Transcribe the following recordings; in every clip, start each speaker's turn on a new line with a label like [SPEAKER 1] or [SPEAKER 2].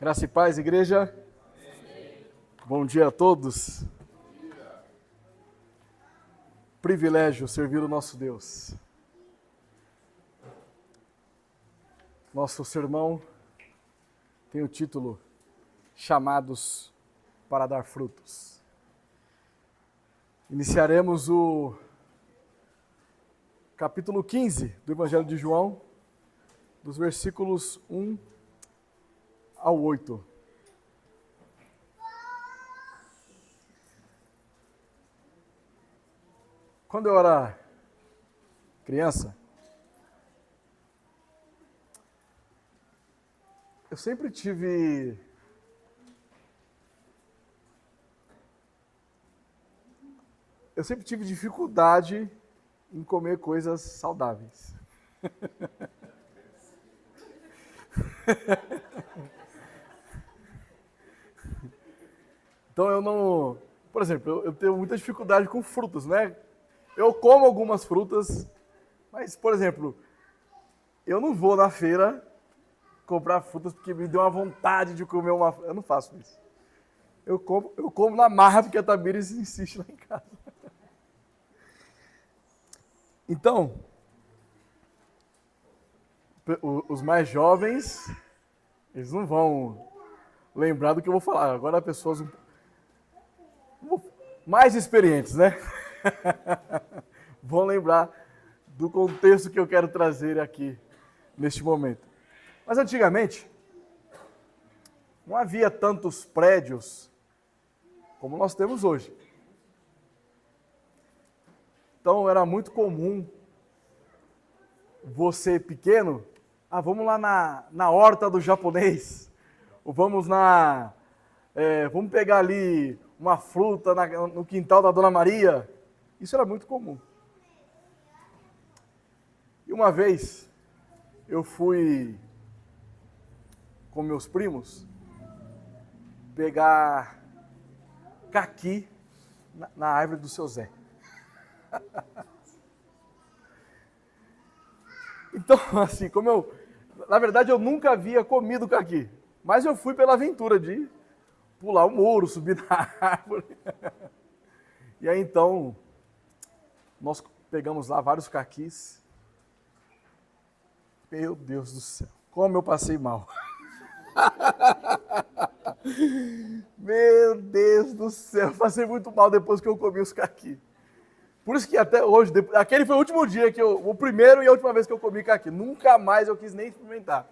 [SPEAKER 1] Graça e paz, igreja. Amém. Bom dia a todos. Privilégio servir o nosso Deus. Nosso sermão tem o título Chamados para dar frutos. Iniciaremos o capítulo 15 do Evangelho de João, dos versículos 1 ao 8. Quando eu era criança, eu sempre tive dificuldade em comer coisas saudáveis. Então eu não... Por exemplo, eu tenho muita dificuldade com frutas, né? Eu como algumas frutas, mas, por exemplo, eu não vou na feira comprar frutas porque me deu uma vontade de comer uma... Eu não faço isso. Eu como na marra porque a Tamires insiste lá em casa. Então, os mais jovens, eles não vão lembrar do que eu vou falar. Agora, pessoas mais experientes, né? Vão lembrar do contexto que eu quero trazer aqui neste momento. Mas antigamente, não havia tantos prédios como nós temos hoje. Então era muito comum você pequeno, vamos lá na horta do japonês, ou vamos vamos pegar ali uma fruta no quintal da Dona Maria. Isso era muito comum. E uma vez eu fui com meus primos pegar caqui na árvore do seu Zé. Então, assim, na verdade eu nunca havia comido caqui, mas eu fui pela aventura de pular o muro, subir na árvore. E aí então, nós pegamos lá vários caquis. Meu Deus do céu, como eu passei mal. Meu Deus do céu, passei muito mal depois que eu comi os caqui. Por isso que até hoje, aquele foi o último dia o primeiro e a última vez que eu comi caqui. Nunca mais eu quis nem experimentar.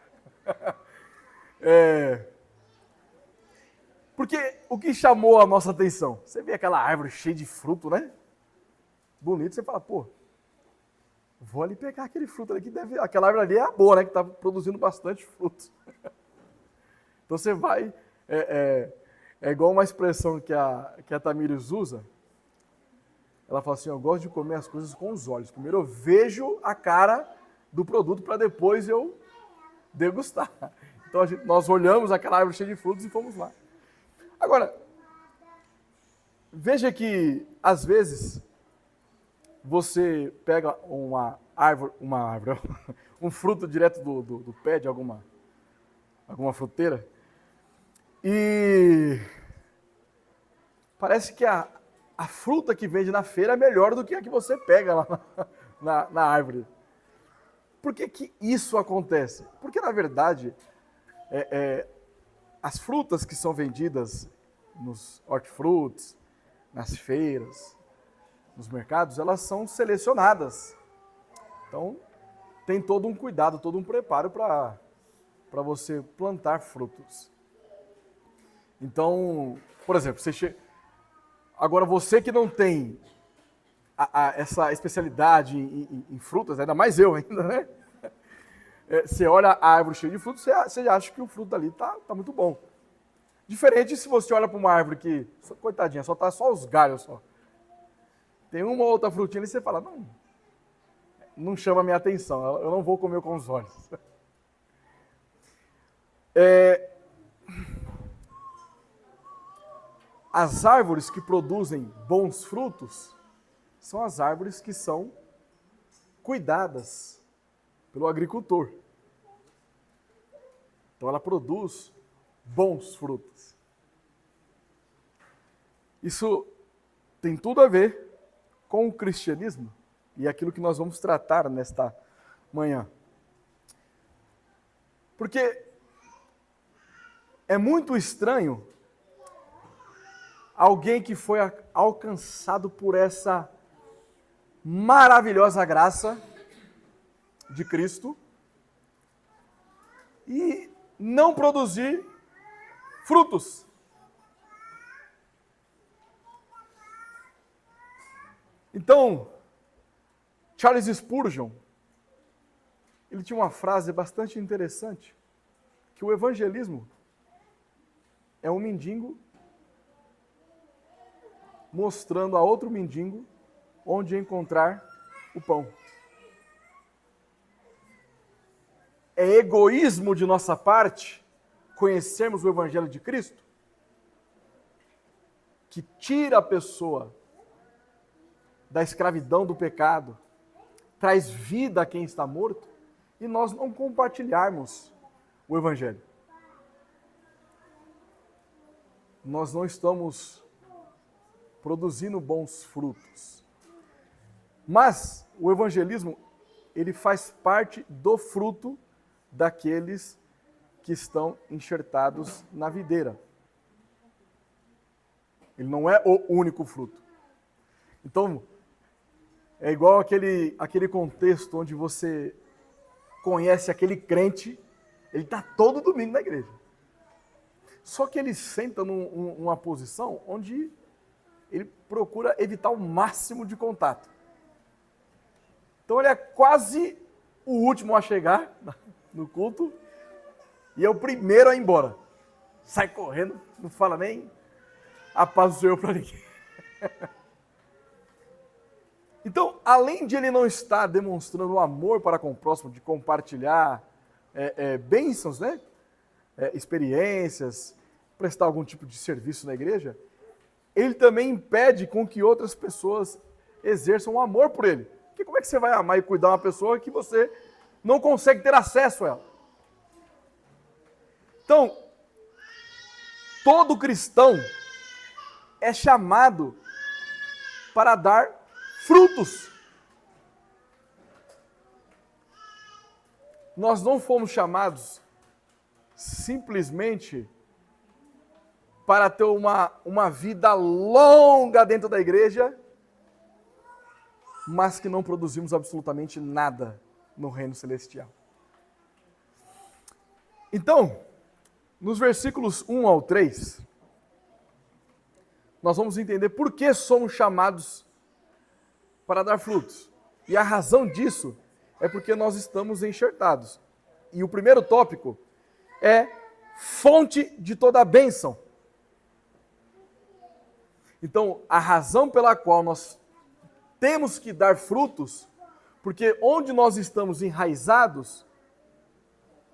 [SPEAKER 1] Porque o que chamou a nossa atenção? Você vê aquela árvore cheia de fruto, né? Bonito, você fala, pô, vou ali pegar aquele fruto ali que aquela árvore ali é a boa, né? Que está produzindo bastante fruto. Então você vai, é igual uma expressão que a Tamires usa. Ela fala assim, eu gosto de comer as coisas com os olhos. Primeiro eu vejo a cara do produto para depois eu degustar. Então nós olhamos aquela árvore cheia de frutos e fomos lá. Agora, veja que às vezes você pega um fruto direto do pé de alguma fruteira e parece que a fruta que vende na feira é melhor do que a que você pega lá na árvore. Por que isso acontece? Porque, na verdade, as frutas que são vendidas nos hortifrutis, nas feiras, nos mercados, elas são selecionadas. Então, tem todo um cuidado, todo um preparo para você plantar frutos. Então, por exemplo, agora você que não tem essa especialidade em frutas, ainda mais eu ainda, né? Você olha a árvore cheia de frutos, você acha que o fruto ali tá muito bom. Diferente se você olha para uma árvore que, coitadinha, só os galhos só. Tem uma ou outra frutinha ali e você fala, não chama a minha atenção, eu não vou comer com os olhos. As árvores que produzem bons frutos são as árvores que são cuidadas pelo agricultor. Então ela produz bons frutos. Isso tem tudo a ver com o cristianismo e aquilo que nós vamos tratar nesta manhã. Porque é muito estranho alguém que foi alcançado por essa maravilhosa graça de Cristo e não produzir frutos. Então, Charles Spurgeon, ele tinha uma frase bastante interessante, que o evangelismo é um mendigo mostrando a outro mendigo onde encontrar o pão. É egoísmo de nossa parte conhecermos o evangelho de Cristo, que tira a pessoa da escravidão do pecado, traz vida a quem está morto, e nós não compartilharmos o evangelho. Nós não estamos produzindo bons frutos. Mas o evangelismo, ele faz parte do fruto daqueles que estão enxertados na videira. Ele não é o único fruto. Então, é igual aquele contexto onde você conhece aquele crente, ele está todo domingo na igreja. Só que ele senta numa posição onde ele procura evitar o máximo de contato. Então ele é quase o último a chegar no culto e é o primeiro a ir embora. Sai correndo, não fala nem a paz do Senhor para ninguém. Então, além de ele não estar demonstrando o amor para com o próximo, de compartilhar bênçãos, né? Experiências, prestar algum tipo de serviço na igreja, ele também impede com que outras pessoas exerçam o amor por ele. Porque como é que você vai amar e cuidar de uma pessoa que você não consegue ter acesso a ela? Então, todo cristão é chamado para dar frutos. Nós não fomos chamados simplesmente para ter uma vida longa dentro da igreja, mas que não produzimos absolutamente nada no reino celestial. Então, nos versículos 1 ao 3, nós vamos entender por que somos chamados para dar frutos. E a razão disso é porque nós estamos enxertados. E o primeiro tópico é fonte de toda a bênção. Então, a razão pela qual nós temos que dar frutos, porque onde nós estamos enraizados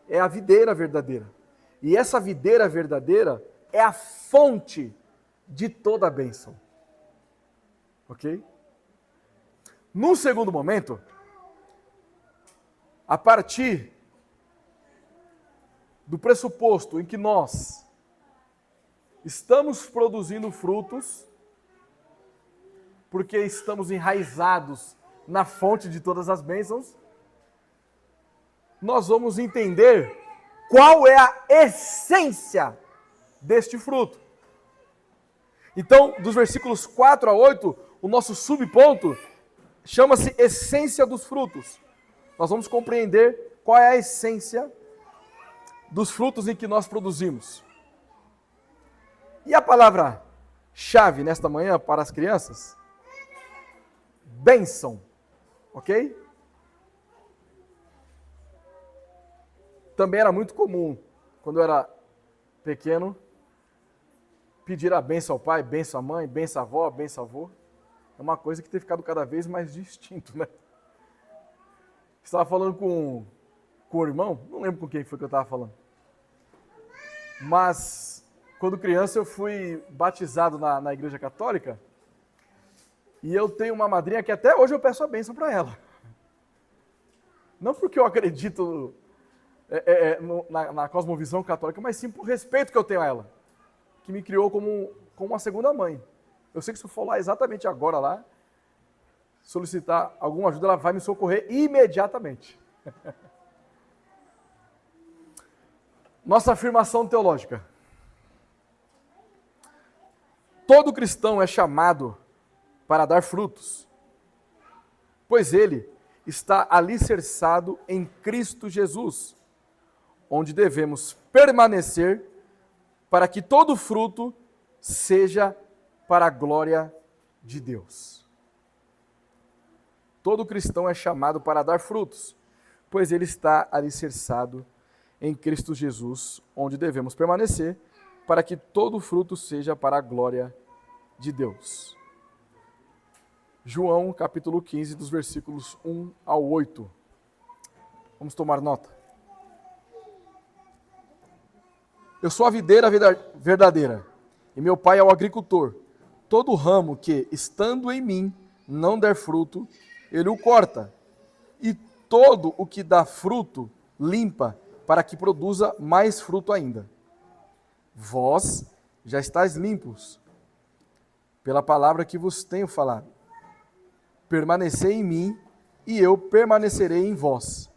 [SPEAKER 1] é a videira verdadeira. E essa videira verdadeira é a fonte de toda a bênção. Ok? No segundo momento, a partir do pressuposto em que nós estamos produzindo frutos, porque estamos enraizados na fonte de todas as bênçãos, nós vamos entender qual é a essência deste fruto. Então, dos versículos 4 a 8, o nosso subponto chama-se essência dos frutos. Nós vamos compreender qual é a essência dos frutos em que nós produzimos. E a palavra-chave nesta manhã para as crianças? Bênção. Ok? Também era muito comum, quando eu era pequeno, pedir a bênção ao pai, bênção à mãe, bênção à avó, bênção ao avô. É uma coisa que tem ficado cada vez mais distinto, né? Estava falando com o irmão, não lembro com quem foi que eu estava falando. Mas, quando criança, eu fui batizado na igreja católica e eu tenho uma madrinha que até hoje eu peço a bênção para ela. Não porque eu acredito na cosmovisão católica, mas sim por respeito que eu tenho a ela, que me criou como uma segunda mãe. Eu sei que se eu for lá exatamente agora, lá, solicitar alguma ajuda, ela vai me socorrer imediatamente. Nossa afirmação teológica. Todo cristão é chamado para dar frutos, pois ele está alicerçado em Cristo Jesus, onde devemos permanecer para que todo fruto seja para a glória de Deus. Todo cristão é chamado para dar frutos, pois ele está alicerçado em Cristo Jesus, onde devemos permanecer para que todo fruto seja para a glória de Deus. João, capítulo 15, dos versículos 1 ao 8. Vamos tomar nota. Eu sou a videira verdadeira, e meu pai é o agricultor. Todo ramo que, estando em mim, não der fruto, ele o corta. E todo o que dá fruto, limpa, para que produza mais fruto ainda. Vós já estáis limpos, pela palavra que vos tenho falado. Permanecei em mim, e eu permanecerei em vós.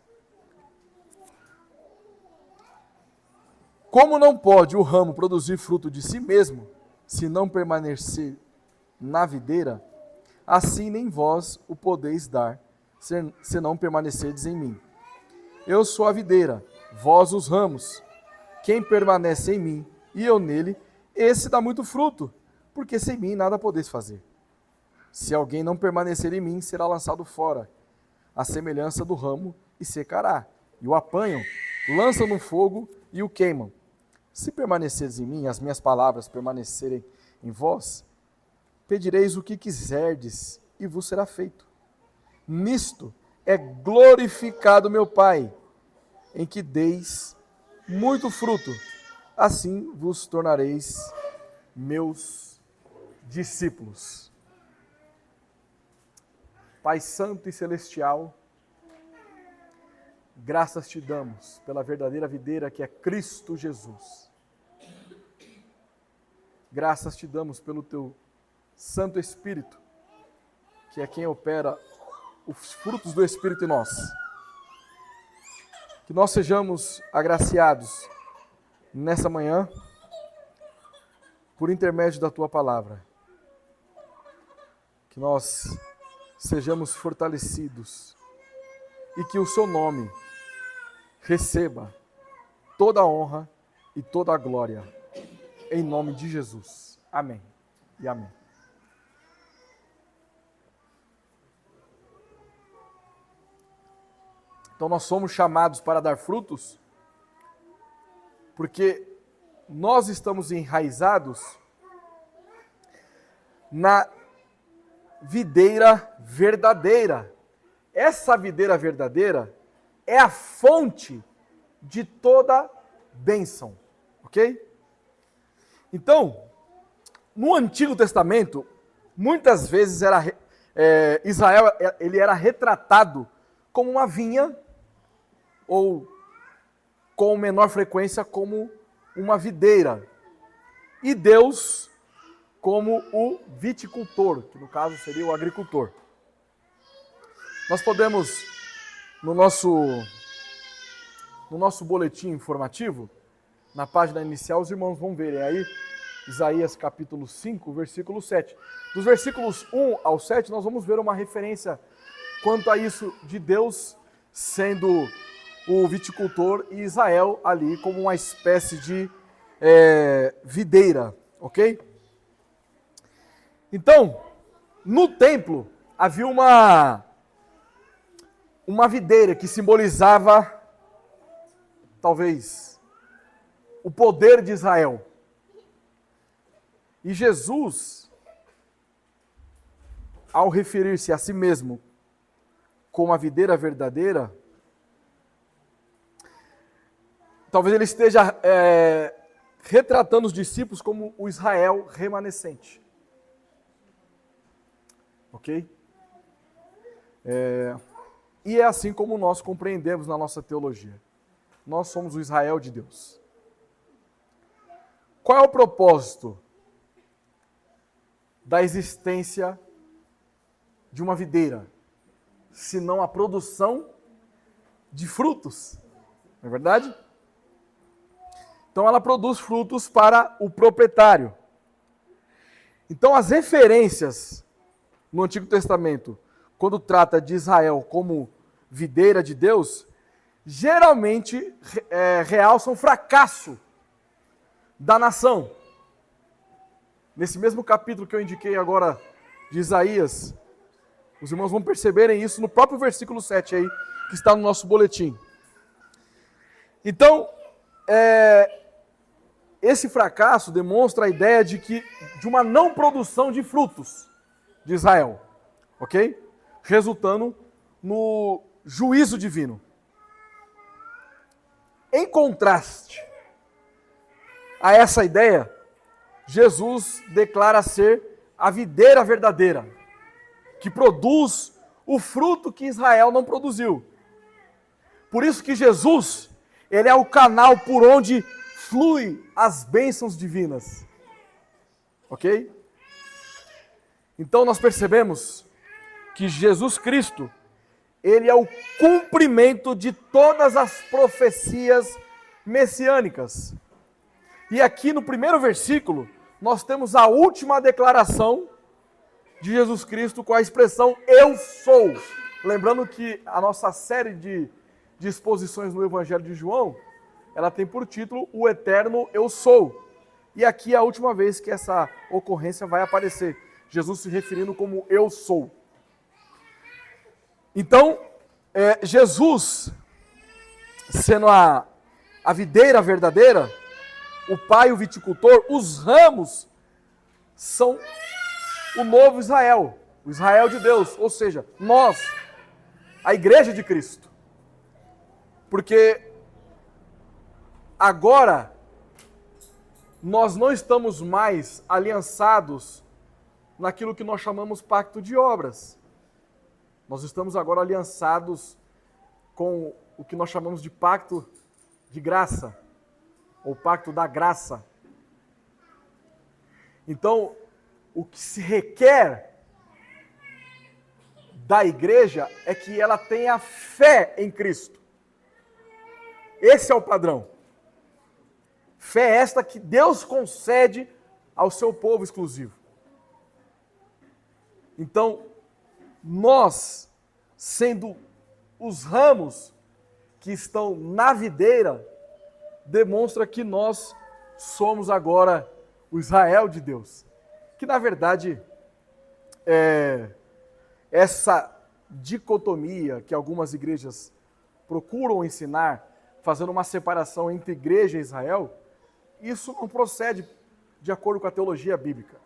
[SPEAKER 1] Como não pode o ramo produzir fruto de si mesmo, se não permanecer na videira, assim nem vós o podeis dar, se não permanecerdes em mim. Eu sou a videira, vós os ramos. Quem permanece em mim e eu nele, esse dá muito fruto, porque sem mim nada podeis fazer. Se alguém não permanecer em mim, será lançado fora, à semelhança do ramo, e secará. E o apanham, lançam no fogo e o queimam. Se permaneceres em mim, as minhas palavras permanecerem em vós, pedireis o que quiserdes, e vos será feito. Nisto é glorificado meu Pai, em que deis muito fruto, assim vos tornareis meus discípulos. Pai Santo e Celestial, graças te damos pela verdadeira videira que é Cristo Jesus. Graças te damos pelo teu Santo Espírito, que é quem opera os frutos do Espírito em nós. Que nós sejamos agraciados nessa manhã, por intermédio da tua palavra. Que nós sejamos fortalecidos e que o seu nome receba toda a honra e toda a glória, em nome de Jesus. Amém e amém. Então nós somos chamados para dar frutos, porque nós estamos enraizados na videira verdadeira. Essa videira verdadeira é a fonte de toda bênção, ok? Então, no Antigo Testamento, muitas vezes Israel ele era retratado como uma vinha, ou com menor frequência como uma videira, e Deus como o viticultor, que no caso seria o agricultor. Nós podemos, no nosso boletim informativo, na página inicial, os irmãos vão verem aí, Isaías capítulo 5, versículo 7. Dos versículos 1 ao 7, nós vamos ver uma referência quanto a isso de Deus sendo o viticultor e Israel ali como uma espécie de videira, ok? Então, no templo havia uma videira que simbolizava, talvez, o poder de Israel. E Jesus, ao referir-se a si mesmo como a videira verdadeira, talvez ele esteja retratando os discípulos como o Israel remanescente. Ok? E é assim como nós compreendemos na nossa teologia. Nós somos o Israel de Deus. Qual é o propósito da existência de uma videira, senão a produção de frutos? Não é verdade? Então ela produz frutos para o proprietário. Então as referências no Antigo Testamento, quando trata de Israel como videira de Deus, geralmente realçam o fracasso da nação. Nesse mesmo capítulo que eu indiquei agora de Isaías, os irmãos vão perceberem isso no próprio versículo 7 aí, que está no nosso boletim. Então, esse fracasso demonstra a ideia de uma não produção de frutos de Israel, ok? Resultando no juízo divino. Em contraste a essa ideia, Jesus declara ser a videira verdadeira, que produz o fruto que Israel não produziu. Por isso que Jesus, ele é o canal por onde flui as bênçãos divinas. Ok? Então nós percebemos que Jesus Cristo, ele é o cumprimento de todas as profecias messiânicas. E aqui no primeiro versículo, nós temos a última declaração de Jesus Cristo com a expressão eu sou. Lembrando que a nossa série de exposições no Evangelho de João, ela tem por título o eterno eu sou. E aqui é a última vez que essa ocorrência vai aparecer. Jesus se referindo como eu sou. Então, Jesus, sendo a videira verdadeira, o pai, o viticultor, os ramos são o novo Israel, o Israel de Deus, ou seja, nós, a igreja de Cristo. Porque agora nós não estamos mais aliançados naquilo que nós chamamos pacto de obras. Nós estamos agora aliançados com o que nós chamamos de pacto de graça, ou pacto da graça. Então, o que se requer da igreja é que ela tenha fé em Cristo. Esse é o padrão. Fé esta que Deus concede ao seu povo exclusivo. Então, nós, sendo os ramos que estão na videira, demonstra que nós somos agora o Israel de Deus. Que na verdade, essa dicotomia que algumas igrejas procuram ensinar, fazendo uma separação entre igreja e Israel, isso não procede de acordo com a teologia bíblica.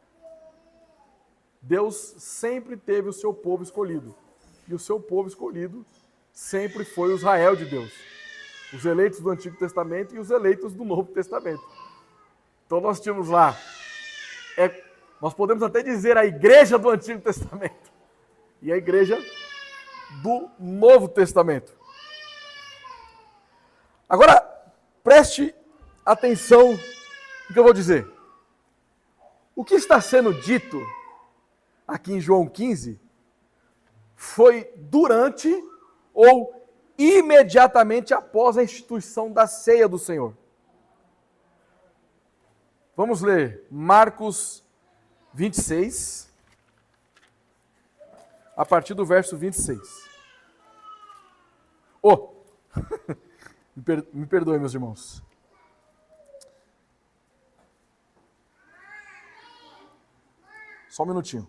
[SPEAKER 1] Deus sempre teve o seu povo escolhido. E o seu povo escolhido sempre foi o Israel de Deus. Os eleitos do Antigo Testamento e os eleitos do Novo Testamento. Então nós tínhamos lá, nós podemos até dizer a igreja do Antigo Testamento e a igreja do Novo Testamento. Agora, preste atenção no que eu vou dizer. O que está sendo dito aqui em João 15 foi durante ou imediatamente após a instituição da ceia do Senhor. Vamos ler Marcos 26, a partir do verso 26. Me perdoe, meus irmãos. Só um minutinho.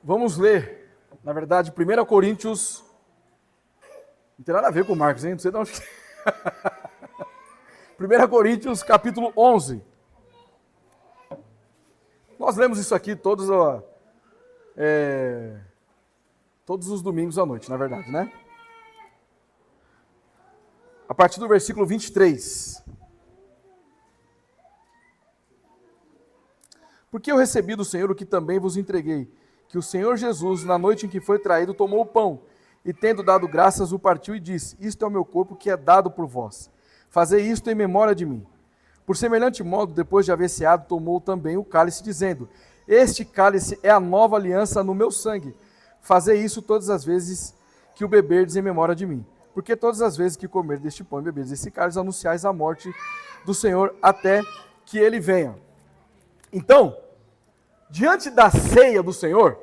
[SPEAKER 1] Vamos ler Na verdade, 1 Coríntios... Não tem nada a ver com Marcos, hein? Não sei de onde... 1 Coríntios, capítulo 11. Nós lemos isso aqui todos os domingos à noite, na verdade, né? A partir do versículo 23. Porque eu recebi do Senhor o que também vos entreguei, que o Senhor Jesus, na noite em que foi traído, tomou o pão, e tendo dado graças, o partiu e disse: Isto é o meu corpo que é dado por vós. Fazei isto em memória de mim. Por semelhante modo, depois de haver ceado, tomou também o cálice, dizendo: Este cálice é a nova aliança no meu sangue. Fazei isso todas as vezes que o beberdes em memória de mim. Porque todas as vezes que comer deste pão e beberdes desse cálice, anunciais a morte do Senhor até que ele venha. Então, diante da ceia do Senhor,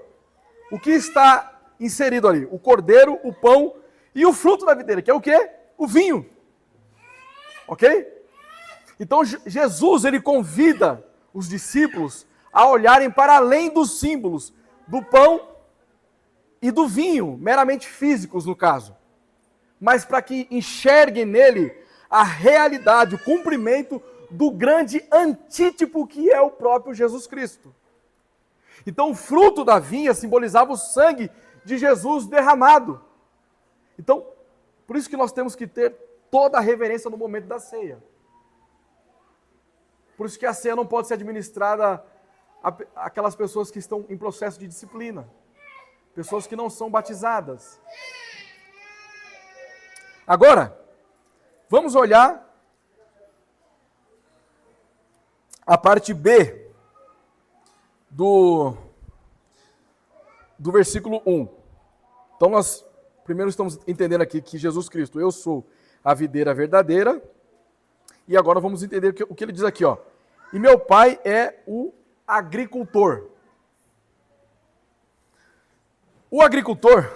[SPEAKER 1] o que está inserido ali? O cordeiro, o pão e o fruto da videira, que é o quê? O vinho. Ok? Então, Jesus, ele convida os discípulos a olharem para além dos símbolos do pão e do vinho, meramente físicos no caso, mas para que enxerguem nele a realidade, o cumprimento do grande antítipo que é o próprio Jesus Cristo. Então, o fruto da vinha simbolizava o sangue de Jesus derramado. Então, por isso que nós temos que ter toda a reverência no momento da ceia. Por isso que a ceia não pode ser administrada àquelas pessoas que estão em processo de disciplina, pessoas que não são batizadas. Agora, vamos olhar a parte B do versículo 1. Então, nós primeiro estamos entendendo aqui que Jesus Cristo, eu sou a videira verdadeira, e agora vamos entender o que ele diz aqui, ó. E meu pai é o agricultor. O agricultor,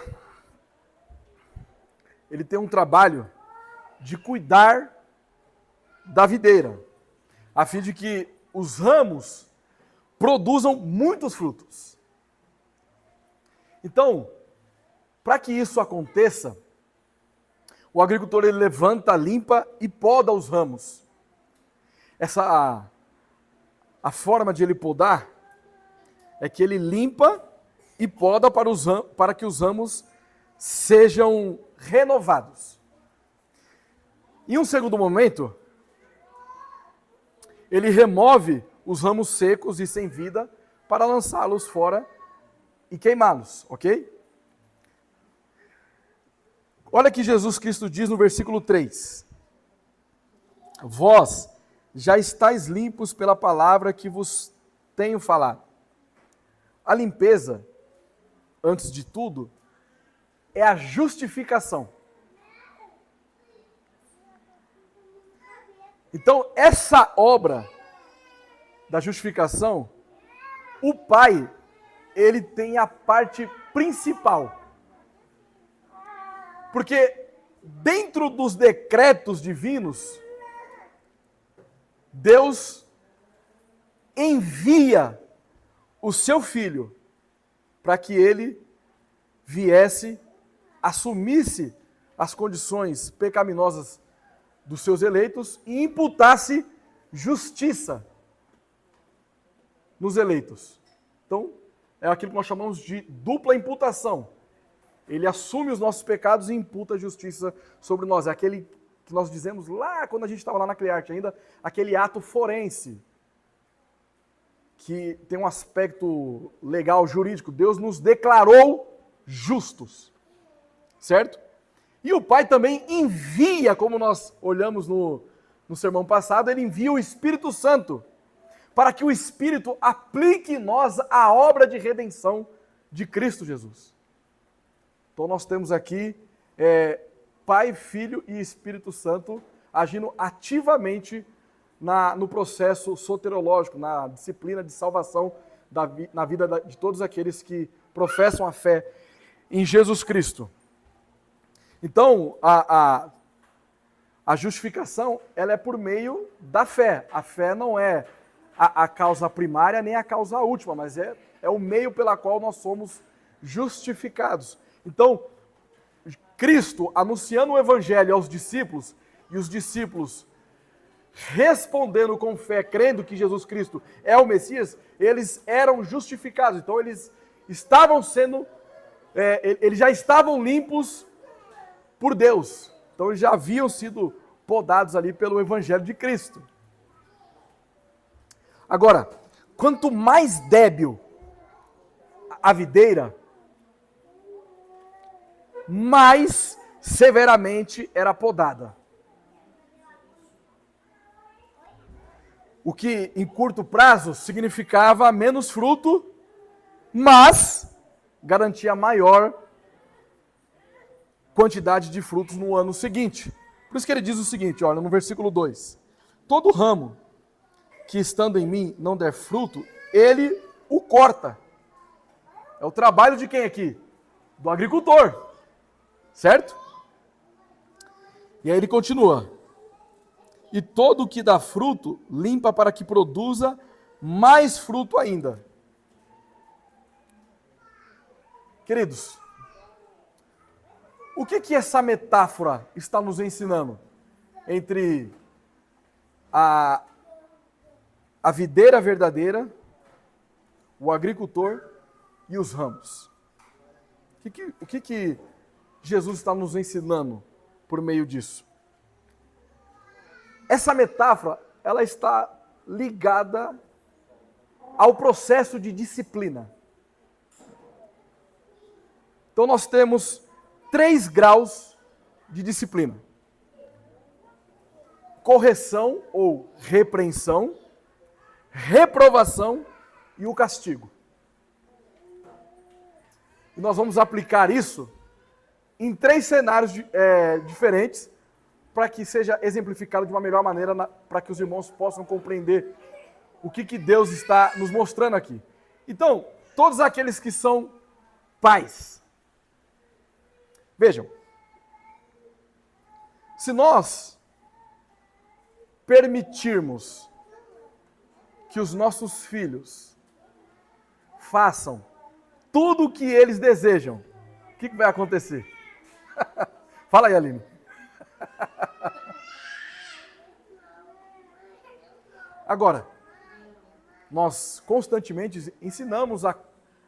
[SPEAKER 1] ele tem um trabalho de cuidar da videira, a fim de que os ramos produzam muitos frutos. Então, para que isso aconteça, o agricultor ele levanta, limpa e poda os ramos. A forma de ele podar é que ele limpa e poda para que os ramos sejam renovados. Em um segundo momento, ele remove os ramos secos e sem vida para lançá-los fora e queimá-los, ok? Olha que Jesus Cristo diz no versículo 3. Vós já estáis limpos pela palavra que vos tenho falado. A limpeza, antes de tudo, é a justificação. Então, essa obra da justificação, o Pai, ele tem a parte principal. Porque dentro dos decretos divinos, Deus envia o seu Filho para que ele viesse, assumisse as condições pecaminosas dos seus eleitos e imputasse justiça nos eleitos. Então, é aquilo que nós chamamos de dupla imputação. Ele assume os nossos pecados e imputa a justiça sobre nós. É aquele que nós dizemos lá, quando a gente estava lá na Clearte ainda, aquele ato forense, que tem um aspecto legal, jurídico. Deus nos declarou justos, certo? E o Pai também envia, como nós olhamos no sermão passado, ele envia o Espírito Santo, para que o Espírito aplique em nós a obra de redenção de Cristo Jesus. Então nós temos aqui Pai, Filho e Espírito Santo agindo ativamente no processo soterológico, na disciplina de salvação na vida de todos aqueles que professam a fé em Jesus Cristo. Então, a justificação ela é por meio da fé. A fé não é a causa primária nem a causa última, mas é o meio pela qual nós somos justificados. Então, Cristo anunciando o evangelho aos discípulos, e os discípulos respondendo com fé, crendo que Jesus Cristo é o Messias, eles eram justificados. Então, eles estavam sendo, eles já estavam limpos por Deus. Então, eles já haviam sido podados ali pelo evangelho de Cristo. Agora, quanto mais débil a videira, mais severamente era podada. O que em curto prazo significava menos fruto, mas garantia maior quantidade de frutos no ano seguinte. Por isso que ele diz o seguinte, olha, no versículo 2: todo ramo que estando em mim não der fruto, ele o corta. É o trabalho de quem aqui? Do agricultor. Certo? E aí ele continua. E todo o que dá fruto, limpa para que produza mais fruto ainda. Queridos, o que essa metáfora está nos ensinando? Entre a videira verdadeira, o agricultor e os ramos. O que Jesus está nos ensinando por meio disso? Essa metáfora, ela está ligada ao processo de disciplina. Então nós temos 3 graus de disciplina: correção ou repreensão, reprovação e o castigo. E nós vamos aplicar isso em 3 cenários diferentes, para que seja exemplificado de uma melhor maneira, para que os irmãos possam compreender o que Deus está nos mostrando aqui. Então, todos aqueles que são pais, vejam, se nós permitirmos que os nossos filhos façam tudo o que eles desejam, o que vai acontecer? Fala aí, Aline. Agora, nós constantemente ensinamos a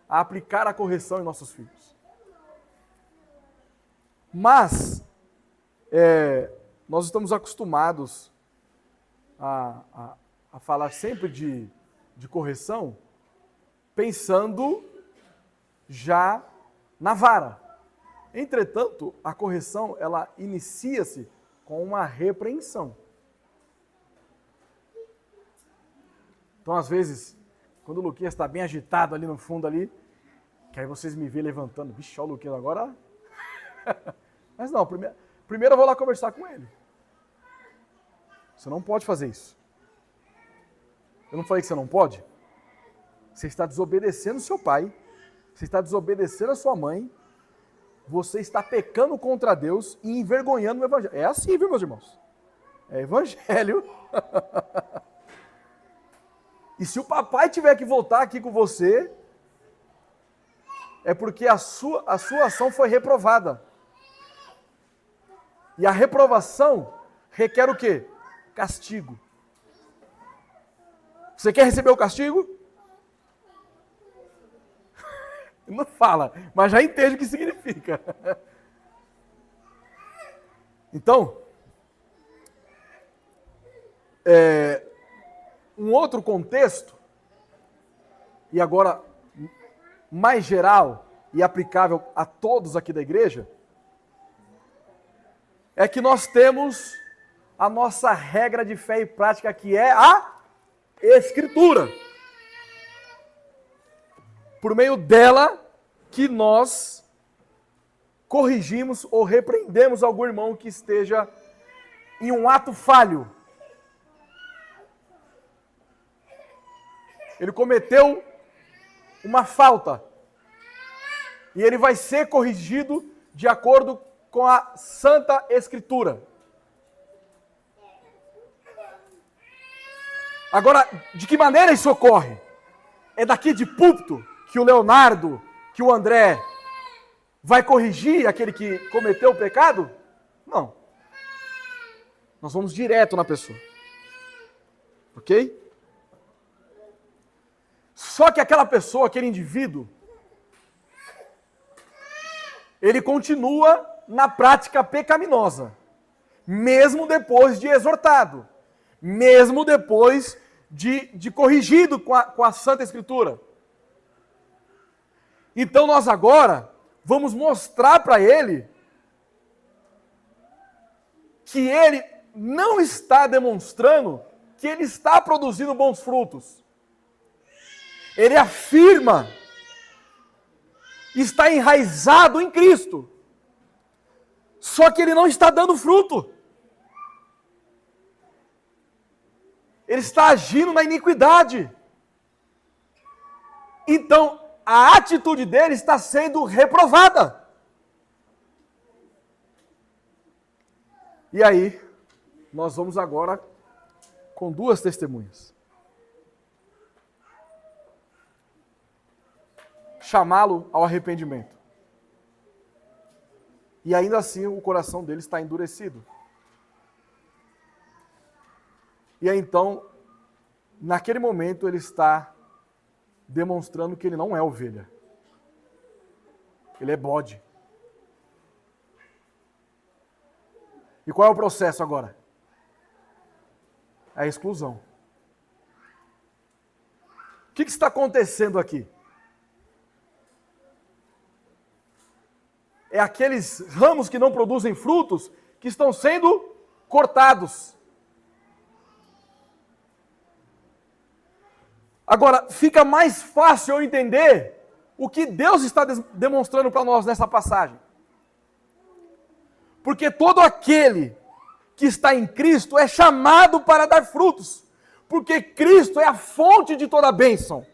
[SPEAKER 1] aplicar a correção em nossos filhos. Mas, nós estamos acostumados a falar sempre de correção, pensando já na vara. Entretanto, a correção, ela inicia-se com uma repreensão. Então, às vezes, quando o Luquinhas está bem agitado ali no fundo ali, que aí vocês me veem levantando, bicho, olha o Luquinhas agora. Mas não, primeiro eu vou lá conversar com ele. Você não pode fazer isso. Eu não falei que você não pode? Você está desobedecendo seu pai, você está desobedecendo a sua mãe, você está pecando contra Deus e envergonhando o evangelho. É assim, viu, meus irmãos? É evangelho. E se o papai tiver que voltar aqui com você, é porque a sua ação foi reprovada. E a reprovação requer o quê? Castigo. Você quer receber o castigo? Não fala, mas já entende o que significa. Então, um outro contexto, e agora mais geral e aplicável a todos aqui da igreja, é que nós temos a nossa regra de fé e prática, que é a Escritura. Por meio dela que nós corrigimos ou repreendemos algum irmão que esteja em um ato falho. Ele cometeu uma falta e ele vai ser corrigido de acordo com a Santa Escritura. Agora, de que maneira isso ocorre? É daqui de púlpito que o Leonardo, que o André vai corrigir aquele que cometeu o pecado? Não. Nós vamos direto na pessoa. Ok? Só que aquela pessoa, aquele indivíduo, ele continua na prática pecaminosa, mesmo depois de exortado, mesmo depois de corrigido com a Santa Escritura. Então nós agora vamos mostrar para ele que ele não está demonstrando que ele está produzindo bons frutos. Ele afirma está enraizado em Cristo. Só que ele não está dando fruto. Ele está agindo na iniquidade. Então, a atitude dele está sendo reprovada. E aí, nós vamos agora com duas testemunhas. Chamá-lo ao arrependimento. E ainda assim o coração dele está endurecido. E aí então, naquele momento ele está demonstrando que ele não é ovelha. Ele é bode. E qual é o processo agora? A exclusão. O que está acontecendo aqui? É aqueles ramos que não produzem frutos que estão sendo cortados. Agora, fica mais fácil eu entender o que Deus está demonstrando para nós nessa passagem. Porque todo aquele que está em Cristo é chamado para dar frutos. Porque Cristo é a fonte de toda a bênção.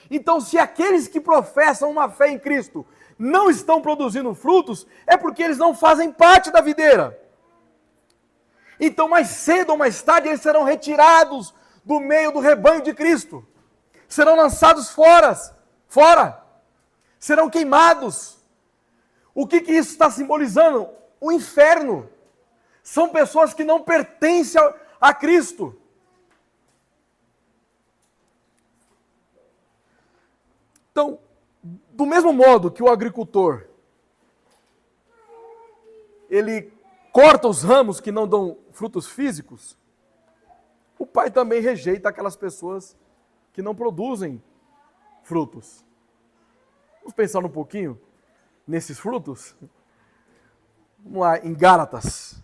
[SPEAKER 1] Então, se aqueles que professam uma fé em Cristo não estão produzindo frutos, é porque eles não fazem parte da videira. Então, mais cedo ou mais tarde, eles serão retirados do meio do rebanho de Cristo. Serão lançados fora. Serão queimados. O que isso está simbolizando? O inferno. São pessoas que não pertencem a Cristo. Então, do mesmo modo que o agricultor, ele corta os ramos que não dão frutos físicos, o Pai também rejeita aquelas pessoas que não produzem frutos. Vamos pensar um pouquinho nesses frutos? Vamos lá, em Gálatas.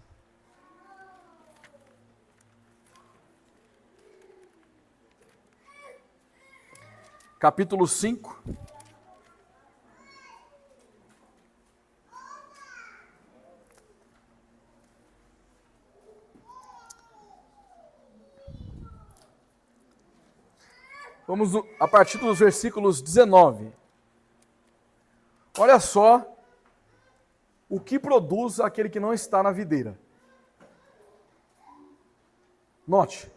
[SPEAKER 1] Capítulo 5. Vamos a partir dos versículos 19. Olha só o que produz aquele que não está na videira. Note,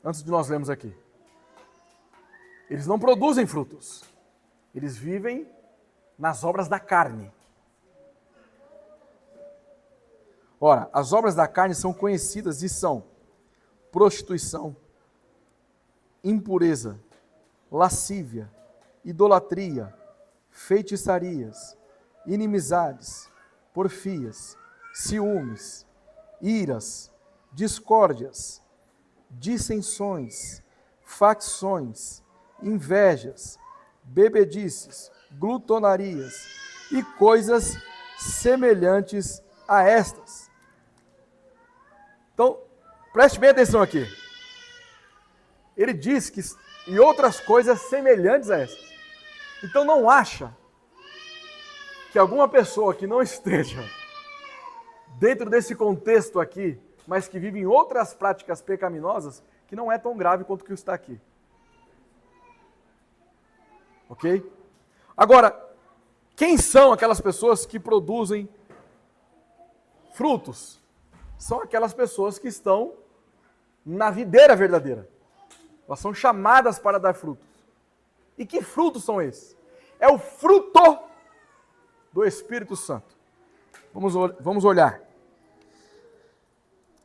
[SPEAKER 1] antes de nós lermos aqui. Eles não produzem frutos. Eles vivem nas obras da carne. Ora, as obras da carne são conhecidas e são prostituição, impureza, lascívia, idolatria, feitiçarias, inimizades, porfias, ciúmes, iras, discórdias, dissensões, facções, invejas, bebedices, glutonarias e coisas semelhantes a estas. Então, preste bem atenção aqui. Ele diz que e outras coisas semelhantes a essas. Então não acha que alguma pessoa que não esteja dentro desse contexto aqui, mas que vive em outras práticas pecaminosas, que não é tão grave quanto o que está aqui. Ok? Agora, quem são aquelas pessoas que produzem frutos? São aquelas pessoas que estão na videira verdadeira. Elas são chamadas para dar frutos. E que frutos são esses? é o fruto do Espírito Santo. Vamos olhar.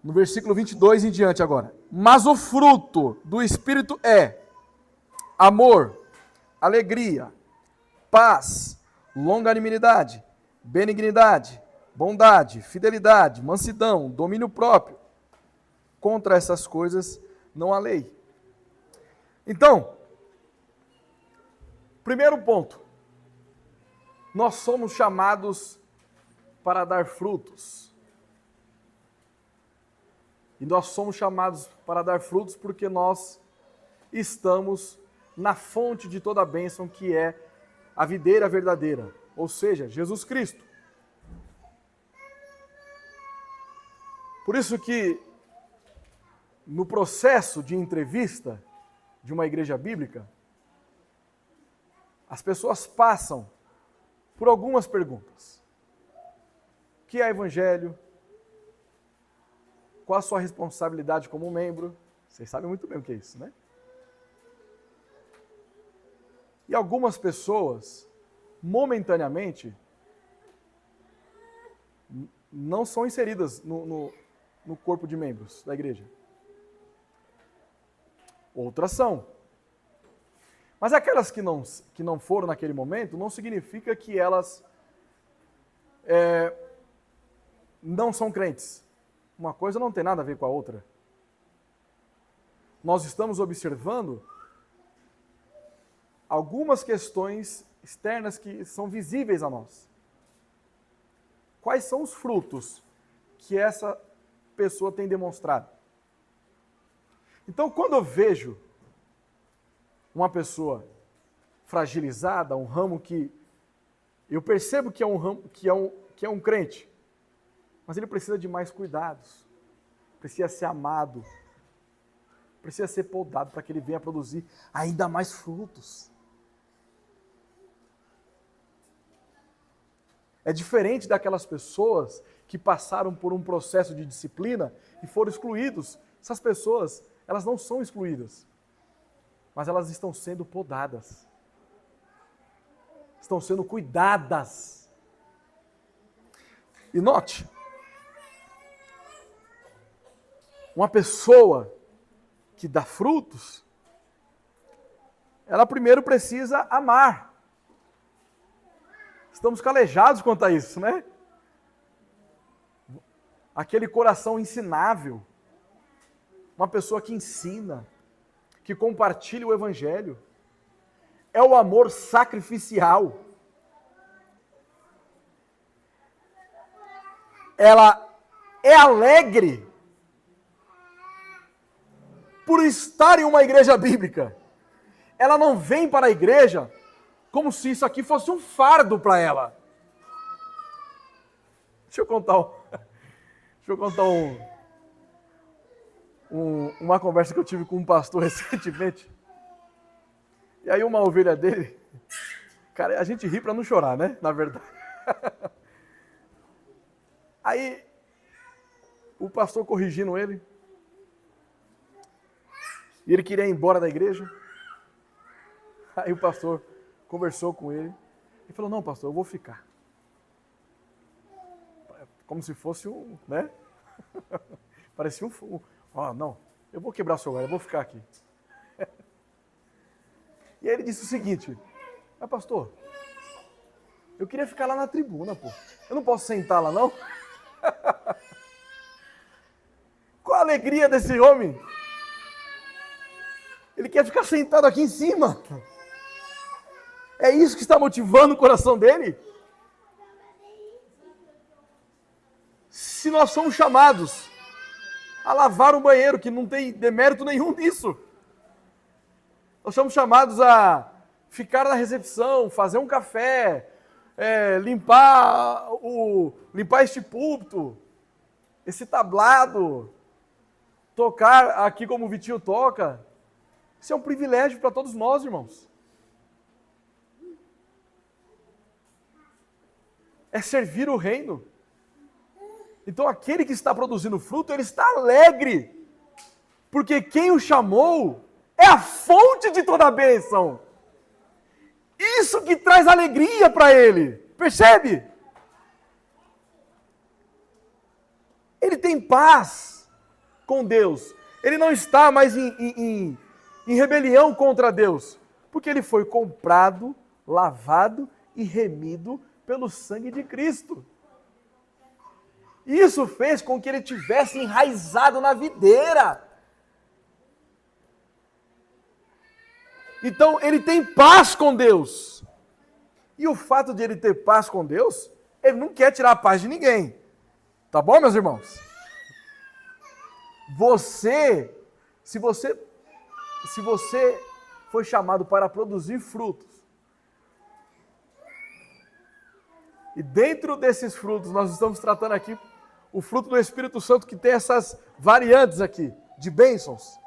[SPEAKER 1] No versículo 22 em diante agora. Mas o fruto do Espírito é amor, alegria, paz, longanimidade, benignidade, bondade, fidelidade, mansidão, domínio próprio. Contra essas coisas não há lei. Então, primeiro ponto. Nós somos chamados para dar frutos. E nós somos chamados para dar frutos porque nós estamos na fonte de toda a bênção, que é a videira verdadeira, ou seja, Jesus Cristo. Por isso que no processo de entrevista de uma igreja bíblica, as pessoas passam por algumas perguntas. O que é evangelho? Qual a sua responsabilidade como membro? Vocês sabem muito bem o que é isso, né? E algumas pessoas, momentaneamente, não são inseridas no corpo de membros da igreja. Outras são. Mas aquelas que não foram naquele momento, não significa que elas não são crentes. Uma coisa não tem nada a ver com a outra. Nós estamos observando algumas questões externas que são visíveis a nós. Quais são os frutos que essa pessoa tem demonstrado? Então, quando eu vejo uma pessoa fragilizada, um ramo que eu percebo que é um ramo, que é um crente, mas ele precisa de mais cuidados, precisa ser amado, precisa ser podado para que ele venha produzir ainda mais frutos. É diferente daquelas pessoas que passaram por um processo de disciplina e foram excluídos. Essas pessoas, elas não são excluídas, mas elas estão sendo podadas, estão sendo cuidadas. E note, uma pessoa que dá frutos, ela primeiro precisa amar. Estamos calejados quanto a isso, né? Aquele coração ensinável, uma pessoa que ensina, que compartilha o evangelho, é o amor sacrificial. Ela é alegre por estar em uma igreja bíblica. Ela não vem para a igreja como se isso aqui fosse um fardo para ela. Deixa eu contar uma conversa que eu tive com um pastor recentemente. E aí uma ovelha dele, cara, a gente ri para não chorar, né? Na verdade. Aí o pastor corrigindo ele, e ele queria ir embora da igreja. Aí o pastor conversou com ele e falou: não, pastor, eu vou ficar. Como se fosse um, né? Parecia um... não, eu vou quebrar o seu galho, eu vou ficar aqui. E aí ele disse o seguinte: mas pastor, eu queria ficar lá na tribuna, pô. Eu não posso sentar lá, não? Qual a alegria desse homem? Ele quer ficar sentado aqui em cima. É isso que está motivando o coração dele? Se nós somos chamados a lavar um banheiro, que não tem demérito nenhum nisso. Nós somos chamados a ficar na recepção, fazer um café, limpar este púlpito, esse tablado, tocar aqui como o Vitinho toca. Isso é um privilégio para todos nós, irmãos. É servir o reino. Então aquele que está produzindo fruto, ele está alegre, porque quem o chamou é a fonte de toda a bênção. isso que traz alegria para ele. Percebe? Ele tem paz com Deus. Ele não está mais em rebelião contra Deus. Porque ele foi comprado, lavado e remido pelo sangue de Cristo. Isso fez com que ele tivesse enraizado na videira. Então, ele tem paz com Deus. E o fato de ele ter paz com Deus, ele não quer tirar a paz de ninguém. Tá bom, meus irmãos? Se você foi chamado para produzir frutos, e dentro desses frutos, nós estamos tratando aqui o fruto do Espírito Santo, que tem essas variantes aqui, de bênçãos.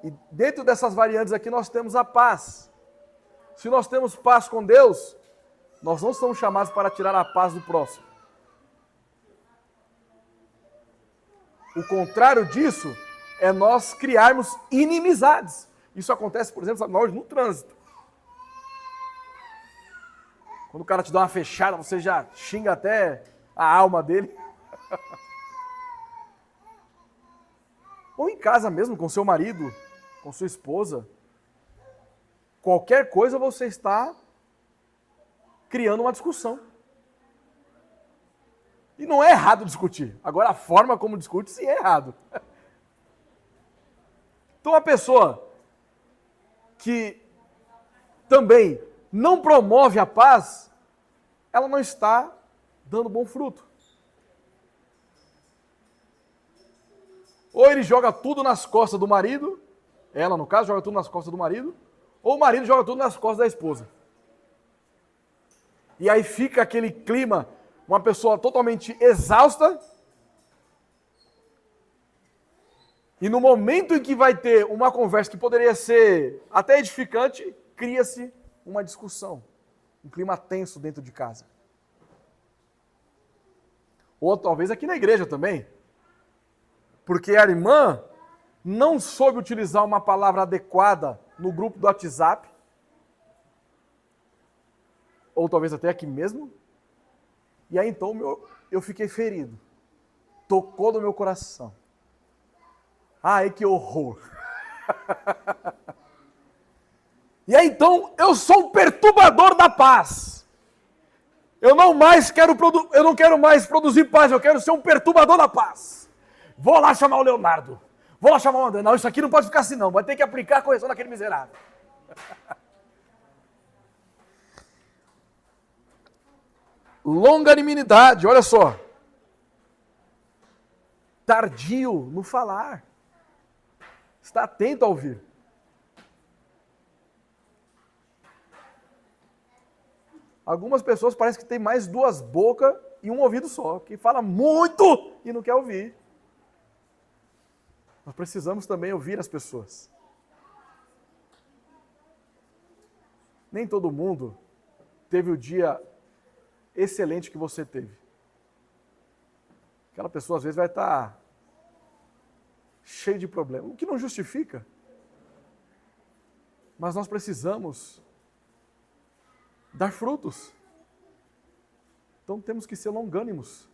[SPEAKER 1] E dentro dessas variantes aqui, nós temos a paz. Se nós temos paz com Deus, nós não somos chamados para tirar a paz do próximo. O contrário disso é nós criarmos inimizades. Isso acontece, por exemplo, no trânsito. Quando o cara te dá uma fechada, você já xinga até a alma dele. Ou em casa mesmo, com seu marido, com sua esposa. Qualquer coisa você está criando uma discussão. E não é errado discutir. Agora, a forma como discute, sim, é errado. Então, a pessoa que também não promove a paz, ela não está dando bom fruto. Ou ele joga tudo nas costas do marido, ela, no caso, joga tudo nas costas do marido, ou o marido joga tudo nas costas da esposa. E aí fica aquele clima, uma pessoa totalmente exausta, e no momento em que vai ter uma conversa que poderia ser até edificante, cria-se uma discussão, um clima tenso dentro de casa. Ou talvez aqui na igreja também. Porque a irmã não soube utilizar uma palavra adequada no grupo do WhatsApp, ou talvez até aqui mesmo, e aí então eu fiquei ferido. Tocou no meu coração. Ai, que horror! E aí então eu sou um perturbador da paz. Eu não quero mais produzir paz, eu quero ser um perturbador da paz. Vou lá chamar o Leonardo. Vou lá chamar o André. Não, isso aqui não pode ficar assim não, vai ter que aplicar a correção naquele miserável. Longanimidade, olha só. Tardio no falar. Está atento a ouvir. Algumas pessoas parecem que têm mais duas bocas e um ouvido só, que fala muito e não quer ouvir. Nós precisamos também ouvir as pessoas. Nem todo mundo teve o dia excelente que você teve. Aquela pessoa às vezes vai estar cheia de problemas, o que não justifica. Mas nós precisamos dar frutos. Então temos que ser longânimos.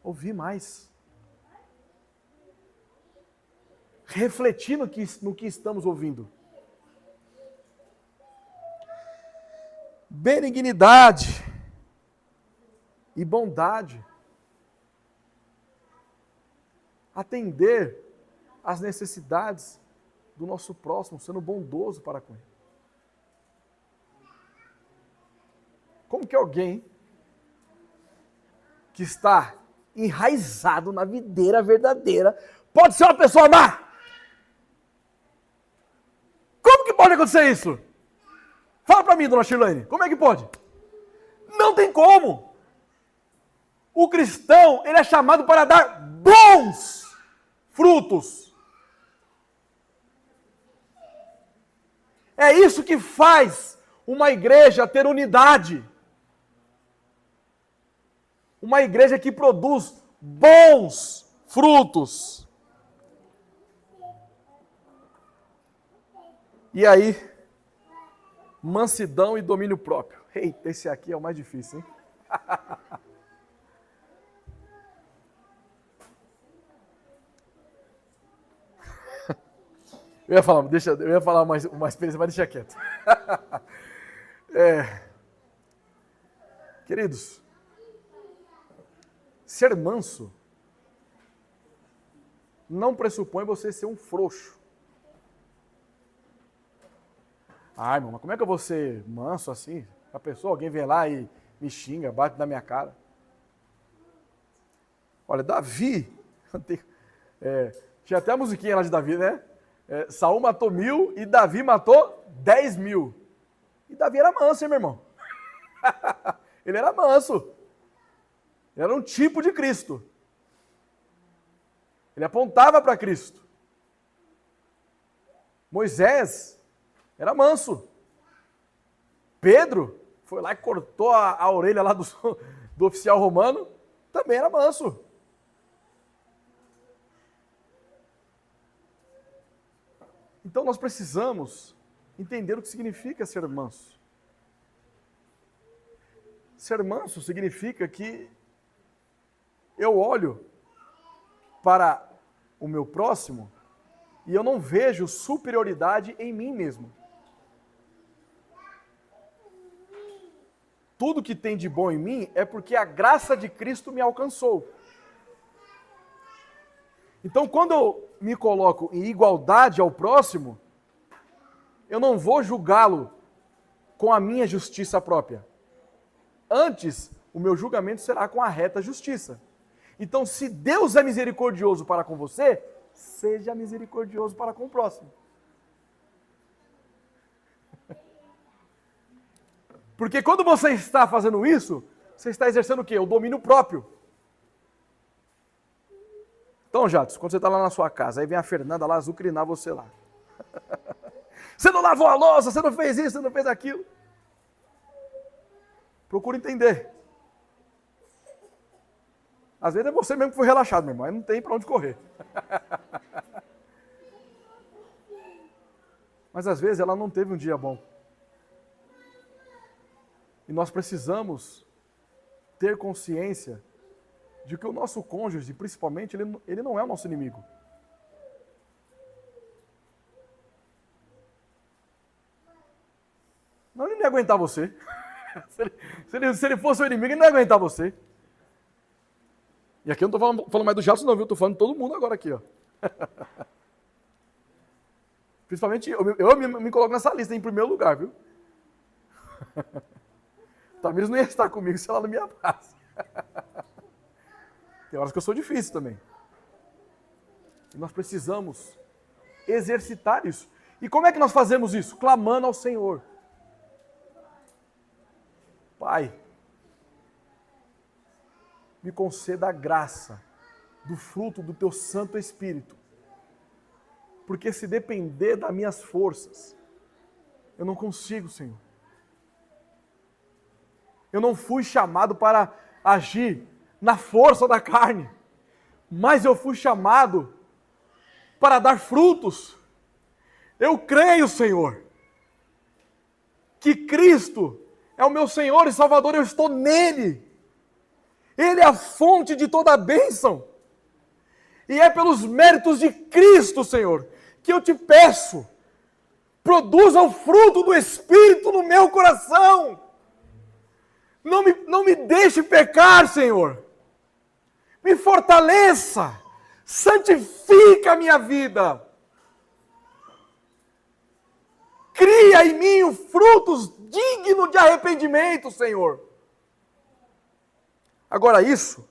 [SPEAKER 1] Ouvir mais. Refletir no que estamos ouvindo. Benignidade e bondade. Atender às necessidades do nosso próximo, sendo bondoso para com ele. Como que alguém que está enraizado na videira verdadeira pode ser uma pessoa má? Como que pode acontecer isso? Fala para mim, dona Shirlane, como é que pode? Não tem como. O cristão, ele é chamado para dar bons frutos. É isso que faz uma igreja ter unidade. Uma igreja que produz bons frutos. E aí, mansidão e domínio próprio. Eita, esse aqui é o mais difícil, hein? Eu ia falar uma experiência, mas deixa quieto. Queridos, ser manso não pressupõe você ser um frouxo. Ai, irmão, mas como é que eu vou ser manso assim? A pessoa, alguém vem lá e me xinga, bate na minha cara. Olha, Davi, tinha até a musiquinha lá de Davi, né? Saul matou 1000 e Davi matou 10.000. E Davi era manso, hein, meu irmão? Ele era manso. Ele era um tipo de Cristo. Ele apontava para Cristo. Moisés era manso. Pedro foi lá e cortou a orelha lá do oficial romano, também era manso. Então nós precisamos entender o que significa ser manso. Ser manso significa que eu olho para o meu próximo e eu não vejo superioridade em mim mesmo. Tudo que tem de bom em mim é porque a graça de Cristo me alcançou. Então, quando eu me coloco em igualdade ao próximo, eu não vou julgá-lo com a minha justiça própria. Antes, o meu julgamento será com a reta justiça. Então, se Deus é misericordioso para com você, seja misericordioso para com o próximo. Porque quando você está fazendo isso, você está exercendo o quê? O domínio próprio. Então, Jatos, quando você está lá na sua casa, aí vem a Fernanda lá azucrinar você lá. Você não lavou a louça, você não fez isso, você não fez aquilo. Procura entender. Às vezes é você mesmo que foi relaxado, meu irmão, aí não tem para onde correr. Mas às vezes ela não teve um dia bom. E nós precisamos ter consciência de que o nosso cônjuge, principalmente, ele não é o nosso inimigo. Não, ele não ia aguentar você. Se ele fosse o inimigo, ele não ia aguentar você. E aqui eu não estou falando mais do Jason, não, viu? Estou falando de todo mundo agora aqui, ó. Principalmente, eu me coloco nessa lista em primeiro lugar, viu? Talvez não ia estar comigo se ela não me amasse. Tem horas que eu sou difícil também. E nós precisamos exercitar isso. E como é que nós fazemos isso? Clamando ao Senhor. Pai, me conceda a graça do fruto do Teu Santo Espírito. Porque se depender das minhas forças, eu não consigo, Senhor. Eu não fui chamado para agir na força da carne, mas eu fui chamado para dar frutos. Eu creio, Senhor, que Cristo é o meu Senhor e Salvador, eu estou nele. Ele é a fonte de toda a bênção. E é pelos méritos de Cristo, Senhor, que eu te peço, produza o fruto do Espírito no meu coração. Não me deixe pecar, Senhor. Me fortaleça. Santifica a minha vida. Cria em mim frutos dignos de arrependimento, Senhor. Agora isso,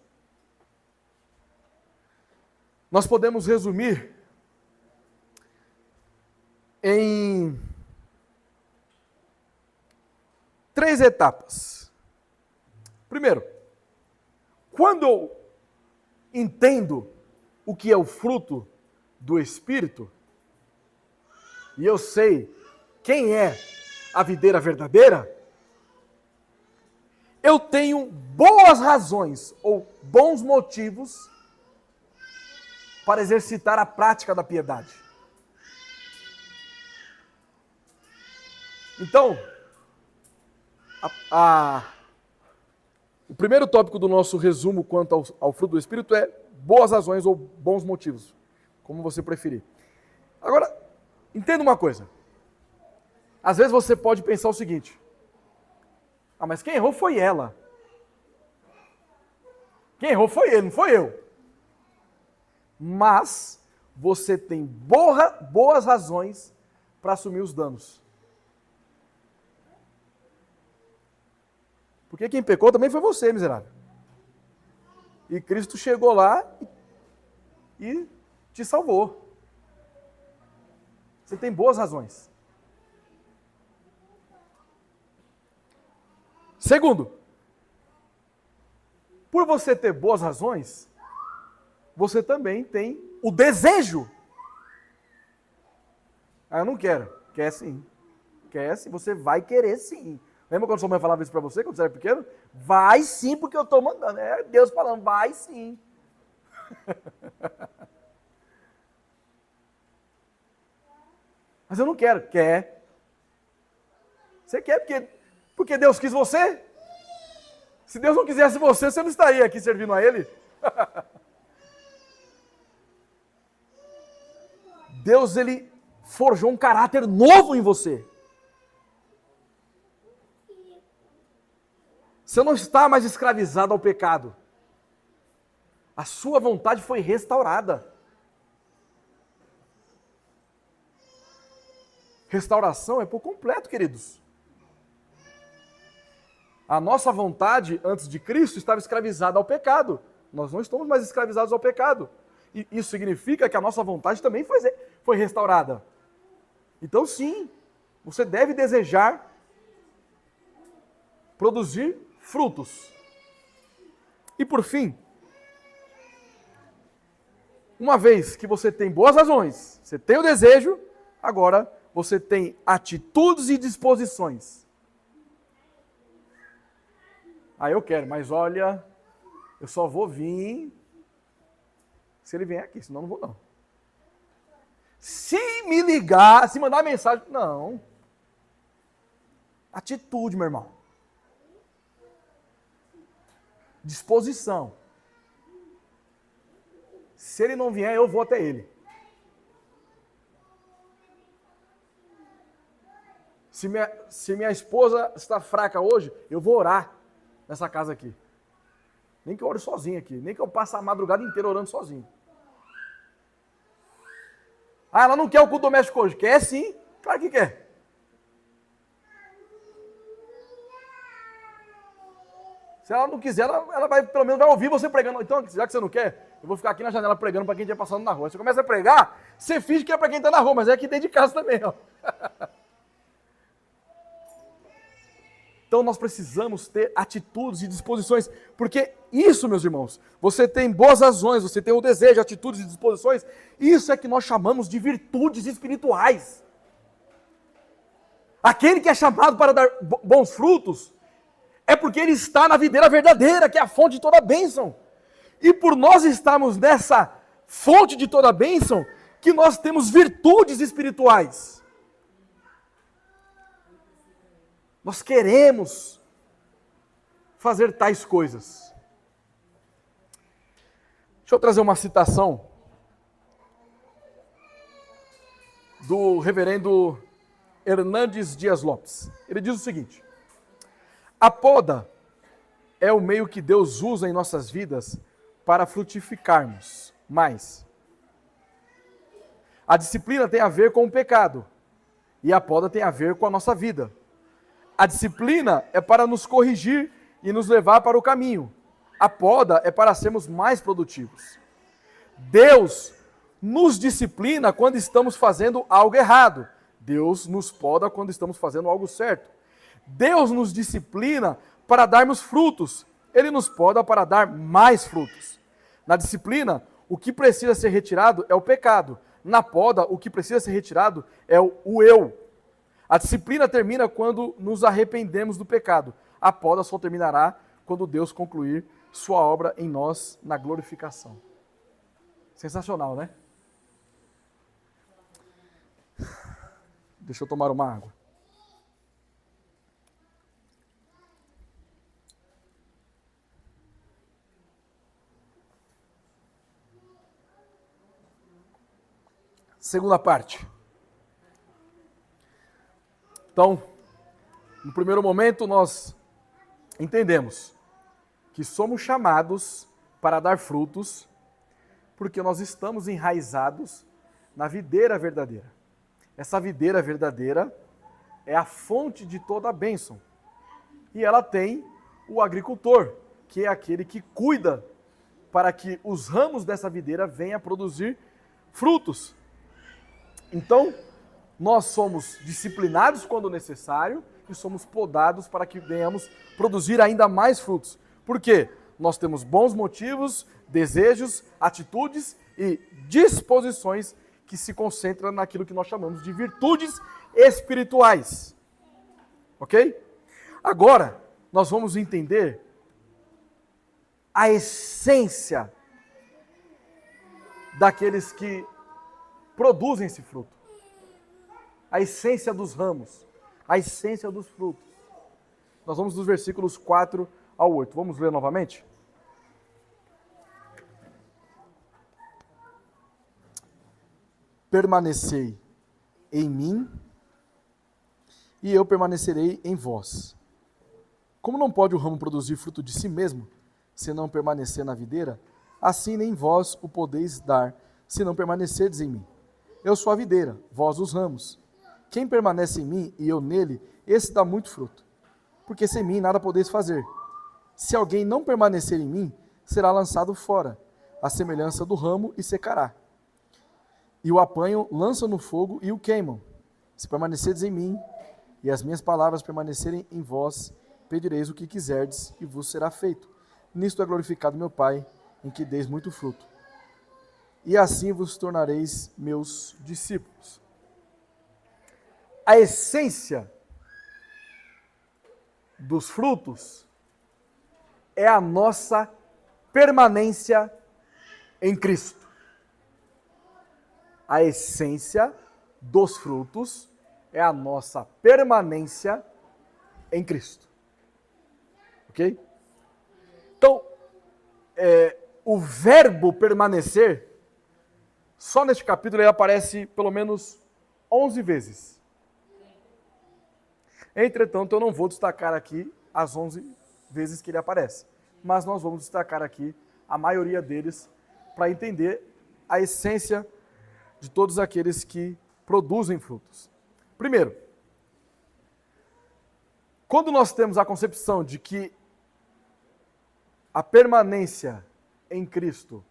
[SPEAKER 1] nós podemos resumir em 3 etapas. Primeiro, quando eu entendo o que é o fruto do Espírito, e eu sei quem é a videira verdadeira, eu tenho boas razões ou bons motivos para exercitar a prática da piedade. Então, o primeiro tópico do nosso resumo quanto ao fruto do Espírito é boas razões ou bons motivos, como você preferir. Agora, entenda uma coisa. Às vezes você pode pensar o seguinte: ah, mas quem errou foi ela. Quem errou foi ele, não foi eu. Mas você tem boas razões para assumir os danos. Porque quem pecou também foi você, miserável. E Cristo chegou lá e te salvou. Você tem boas razões. Segundo, por você ter boas razões, você também tem o desejo. Ah, eu não quero. Quer sim. Quer sim, você vai querer sim. Lembra quando sua mãe falava isso pra você, quando você era pequeno? Vai sim, porque eu tô mandando. É Deus falando, vai sim. Mas eu não quero. Quer. Você quer porque Deus quis você? Se Deus não quisesse você, você não estaria aqui servindo a Ele? Deus, Ele forjou um caráter novo em você. Você não está mais escravizado ao pecado. A sua vontade foi restaurada. Restauração é por completo, queridos. A nossa vontade, antes de Cristo, estava escravizada ao pecado. Nós não estamos mais escravizados ao pecado. E isso significa que a nossa vontade também foi restaurada. Então, sim, você deve desejar produzir frutos. E por fim, uma vez que você tem boas razões, você tem o desejo, agora você tem atitudes e disposições. Ah, eu quero, mas olha, eu só vou vir se ele vier aqui, senão não vou não. Se me ligar, se mandar mensagem, não. Atitude, meu irmão. Disposição. Se ele não vier, eu vou até ele. Se minha esposa está fraca hoje, eu vou orar nessa casa aqui. Nem que eu ore sozinho aqui, nem que eu passe a madrugada inteira orando sozinho. Ah, ela não quer o culto doméstico hoje. Quer sim, claro que quer. Se ela não quiser, ela vai, pelo menos vai ouvir você pregando. Então, já que você não quer, eu vou ficar aqui na janela pregando para quem estiver passando na rua. Você começa a pregar, você finge que é para quem está na rua, mas é aqui dentro de casa também, ó. Então nós precisamos ter atitudes e disposições, porque isso, meus irmãos, você tem boas razões, você tem o desejo, atitudes e disposições, isso é que nós chamamos de virtudes espirituais. Aquele que é chamado para dar bons frutos, é porque ele está na videira verdadeira, que é a fonte de toda a bênção. E por nós estarmos nessa fonte de toda a bênção, que nós temos virtudes espirituais. Nós queremos fazer tais coisas. Deixa eu trazer uma citação do reverendo Hernandes Dias Lopes. Ele diz o seguinte: a poda é o meio que Deus usa em nossas vidas para frutificarmos mais. A disciplina tem a ver com o pecado e a poda tem a ver com a nossa vida. A disciplina é para nos corrigir e nos levar para o caminho. A poda é para sermos mais produtivos. Deus nos disciplina quando estamos fazendo algo errado. Deus nos poda quando estamos fazendo algo certo. Deus nos disciplina para darmos frutos. Ele nos poda para dar mais frutos. Na disciplina, o que precisa ser retirado é o pecado. Na poda, o que precisa ser retirado é o eu. A disciplina termina quando nos arrependemos do pecado. A poda só terminará quando Deus concluir sua obra em nós na glorificação. Sensacional, né? Deixa eu tomar uma água. Segunda parte. Então, no primeiro momento nós entendemos que somos chamados para dar frutos, porque nós estamos enraizados na videira verdadeira. Essa videira verdadeira é a fonte de toda a bênção. E ela tem o agricultor, que é aquele que cuida para que os ramos dessa videira venham a produzir frutos. Então, nós somos disciplinados quando necessário e somos podados para que venhamos produzir ainda mais frutos. Por quê? Nós temos bons motivos, desejos, atitudes e disposições que se concentram naquilo que nós chamamos de virtudes espirituais. Ok? Agora, nós vamos entender a essência daqueles que produzem esse fruto. A essência dos ramos, a essência dos frutos. Nós vamos dos versículos 4 ao 8. Vamos ler novamente? Permanecei em mim e eu permanecerei em vós. Como não pode o ramo produzir fruto de si mesmo, se não permanecer na videira, assim nem vós o podeis dar, se não permanecerdes em mim. Eu sou a videira, vós os ramos. Quem permanece em mim e eu nele, esse dá muito fruto, porque sem mim nada podeis fazer. Se alguém não permanecer em mim, será lançado fora, à semelhança do ramo, e secará. E o apanham, lançam no fogo e o queimam. Se permanecerdes em mim, e as minhas palavras permanecerem em vós, pedireis o que quiserdes, e vos será feito. Nisto é glorificado meu Pai, em que deis muito fruto. E assim vos tornareis meus discípulos. A essência dos frutos é a nossa permanência em Cristo. A essência dos frutos é a nossa permanência em Cristo. Ok? Então, o verbo permanecer, só neste capítulo ele aparece pelo menos 11 vezes. Entretanto, eu não vou destacar aqui as 11 vezes que ele aparece, mas nós vamos destacar aqui a maioria deles para entender a essência de todos aqueles que produzem frutos. Primeiro, quando nós temos a concepção de que a permanência em Cristo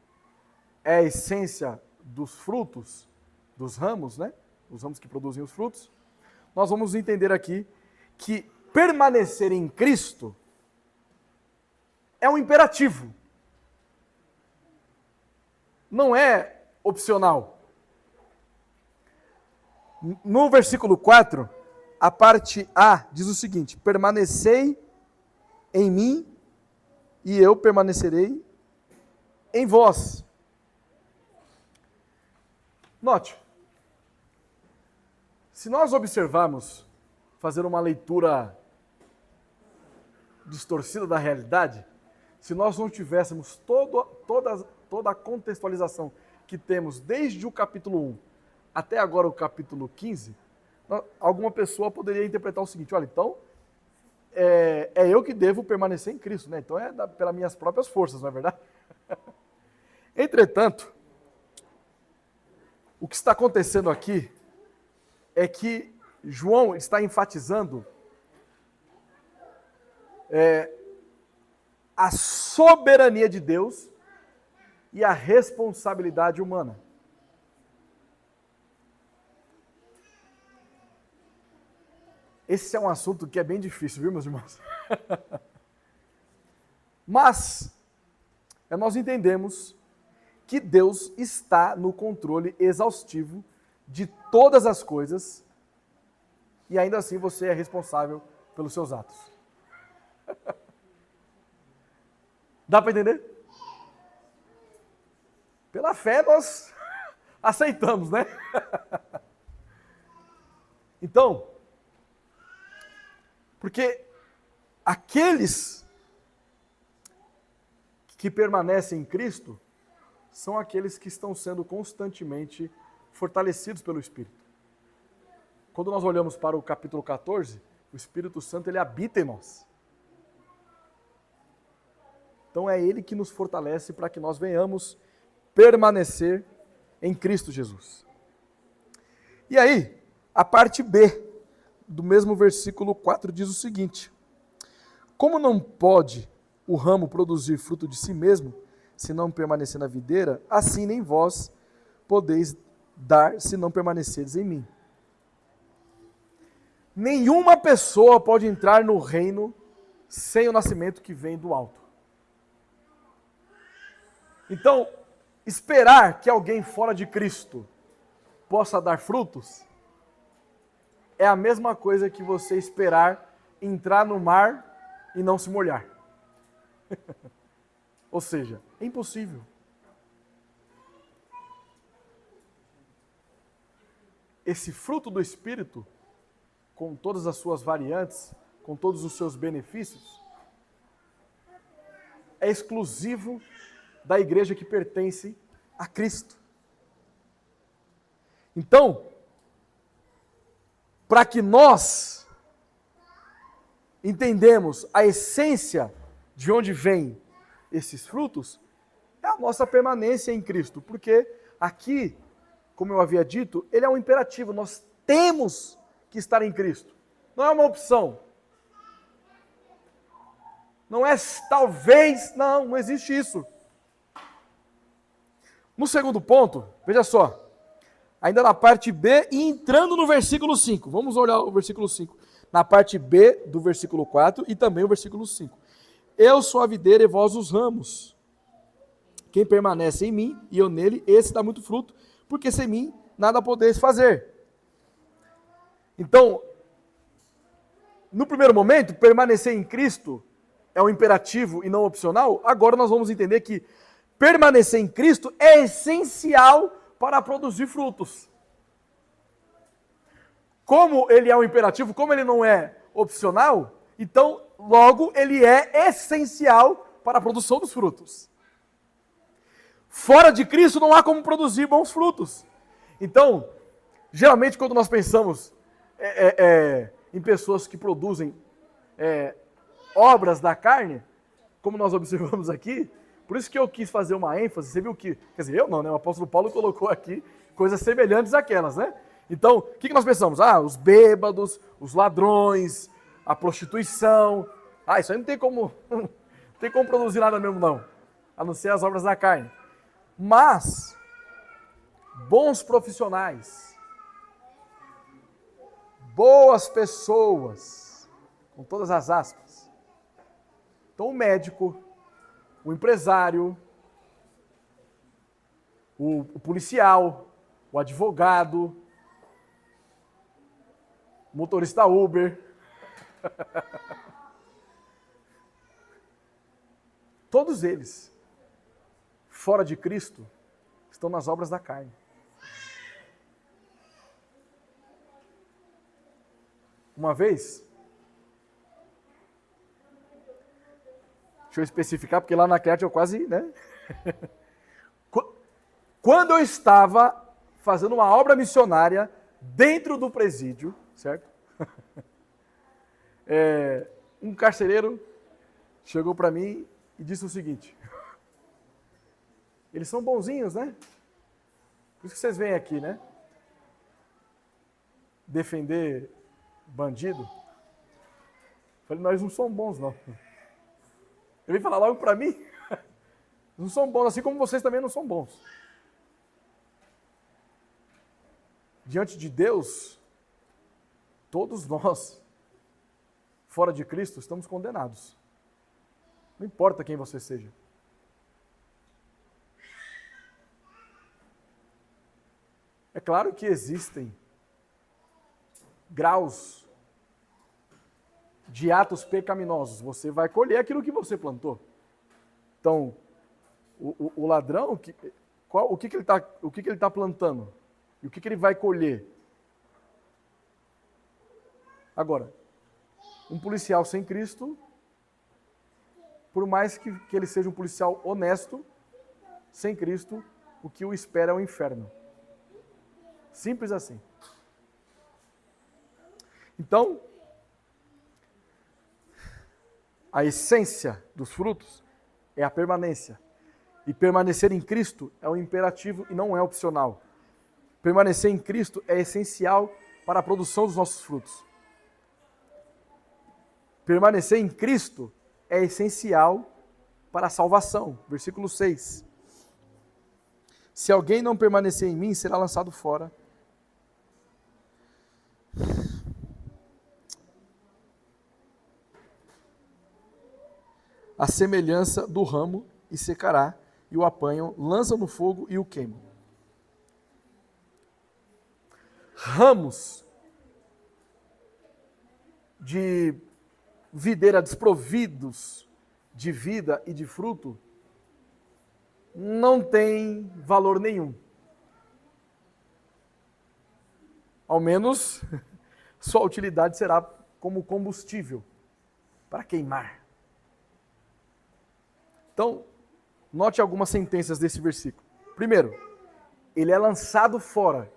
[SPEAKER 1] é a essência dos frutos, dos ramos, né? Os ramos que produzem os frutos, nós vamos entender aqui que permanecer em Cristo é um imperativo. Não é opcional. No versículo 4, a parte A diz o seguinte: permanecei em mim e eu permanecerei em vós. Note, se nós observarmos, fazer uma leitura distorcida da realidade, se nós não tivéssemos toda a contextualização que temos desde o capítulo 1 até agora o capítulo 15, alguma pessoa poderia interpretar o seguinte: olha, então é eu que devo permanecer em Cristo, né? Então é pelas minhas próprias forças, não é verdade? Entretanto, o que está acontecendo aqui é que João está enfatizando a soberania de Deus e a responsabilidade humana. Esse é um assunto que é bem difícil, viu, meus irmãos? Mas nós entendemos que Deus está no controle exaustivo de todas as coisas e ainda assim você é responsável pelos seus atos. Dá para entender? Pela fé nós aceitamos, né? Então, porque aqueles que permanecem em Cristo são aqueles que estão sendo constantemente fortalecidos pelo Espírito. Quando nós olhamos para o capítulo 14, o Espírito Santo ele habita em nós. Então é Ele que nos fortalece para que nós venhamos permanecer em Cristo Jesus. E aí, a parte B do mesmo versículo 4 diz o seguinte: como não pode o ramo produzir fruto de si mesmo, se não permanecer na videira, assim nem vós podeis dar, se não permanecerdes em mim. Nenhuma pessoa pode entrar no reino sem o nascimento que vem do alto. Então, esperar que alguém fora de Cristo possa dar frutos é a mesma coisa que você esperar entrar no mar e não se molhar. Ou seja, é impossível. Esse fruto do Espírito, com todas as suas variantes, com todos os seus benefícios, é exclusivo da igreja que pertence a Cristo. Então, para que nós entendemos a essência de onde vêm esses frutos, é a nossa permanência em Cristo, porque aqui, como eu havia dito, ele é um imperativo, nós temos que estar em Cristo. Não é uma opção. Não é talvez, não existe isso. No segundo ponto, veja só, ainda na parte B e entrando no versículo 5. Vamos olhar o versículo 5. Na parte B do versículo 4 e também o versículo 5. Eu sou a videira e vós os ramos. Quem permanece em mim e eu nele, esse dá muito fruto, porque sem mim nada podeis fazer. Então, no primeiro momento, permanecer em Cristo é um imperativo e não opcional. Agora nós vamos entender que permanecer em Cristo é essencial para produzir frutos. Como ele é um imperativo, como ele não é opcional, então, logo, ele é essencial para a produção dos frutos. Fora de Cristo não há como produzir bons frutos. Então, geralmente quando nós pensamos em pessoas que produzem obras da carne, como nós observamos aqui, por isso que eu quis fazer uma ênfase, você viu que, quer dizer, eu não, né? O apóstolo Paulo colocou aqui coisas semelhantes àquelas, né? Então, o que nós pensamos? Os bêbados, os ladrões, a prostituição. Isso aí não tem como produzir nada mesmo não, a não ser as obras da carne. Mas, bons profissionais, boas pessoas, com todas as aspas. Então, o médico, o empresário, o policial, o advogado, o motorista Uber, todos eles, fora de Cristo, estão nas obras da carne. Uma vez, deixa eu especificar, porque lá na CREAT eu quase, né? Quando eu estava fazendo uma obra missionária dentro do presídio, certo? Um carcereiro chegou para mim e disse o seguinte: eles são bonzinhos, né? Por isso que vocês vêm aqui, né? Defender bandido. Eu falei, nós não somos bons, não. Ele veio falar logo para mim. Não são bons, assim como vocês também não são bons. Diante de Deus, todos nós, fora de Cristo, estamos condenados. Não importa quem você seja. É claro que existem graus de atos pecaminosos. Você vai colher aquilo que você plantou. Então, o ladrão, o que ele está plantando? E o que ele vai colher? Agora, um policial sem Cristo, por mais que ele seja um policial honesto, sem Cristo, o que o espera é o inferno. Simples assim. Então, a essência dos frutos é a permanência. E permanecer em Cristo é um imperativo e não é opcional. Permanecer em Cristo é essencial para a produção dos nossos frutos. Permanecer em Cristo é essencial para a salvação. Versículo 6. Se alguém não permanecer em mim, será lançado fora. A semelhança do ramo e secará, e o apanham, lançam no fogo e o queimam. Ramos de videira desprovidos de vida e de fruto não tem valor nenhum. Ao menos sua utilidade será como combustível para queimar. Então, note algumas sentenças desse versículo. Primeiro, ele é lançado fora.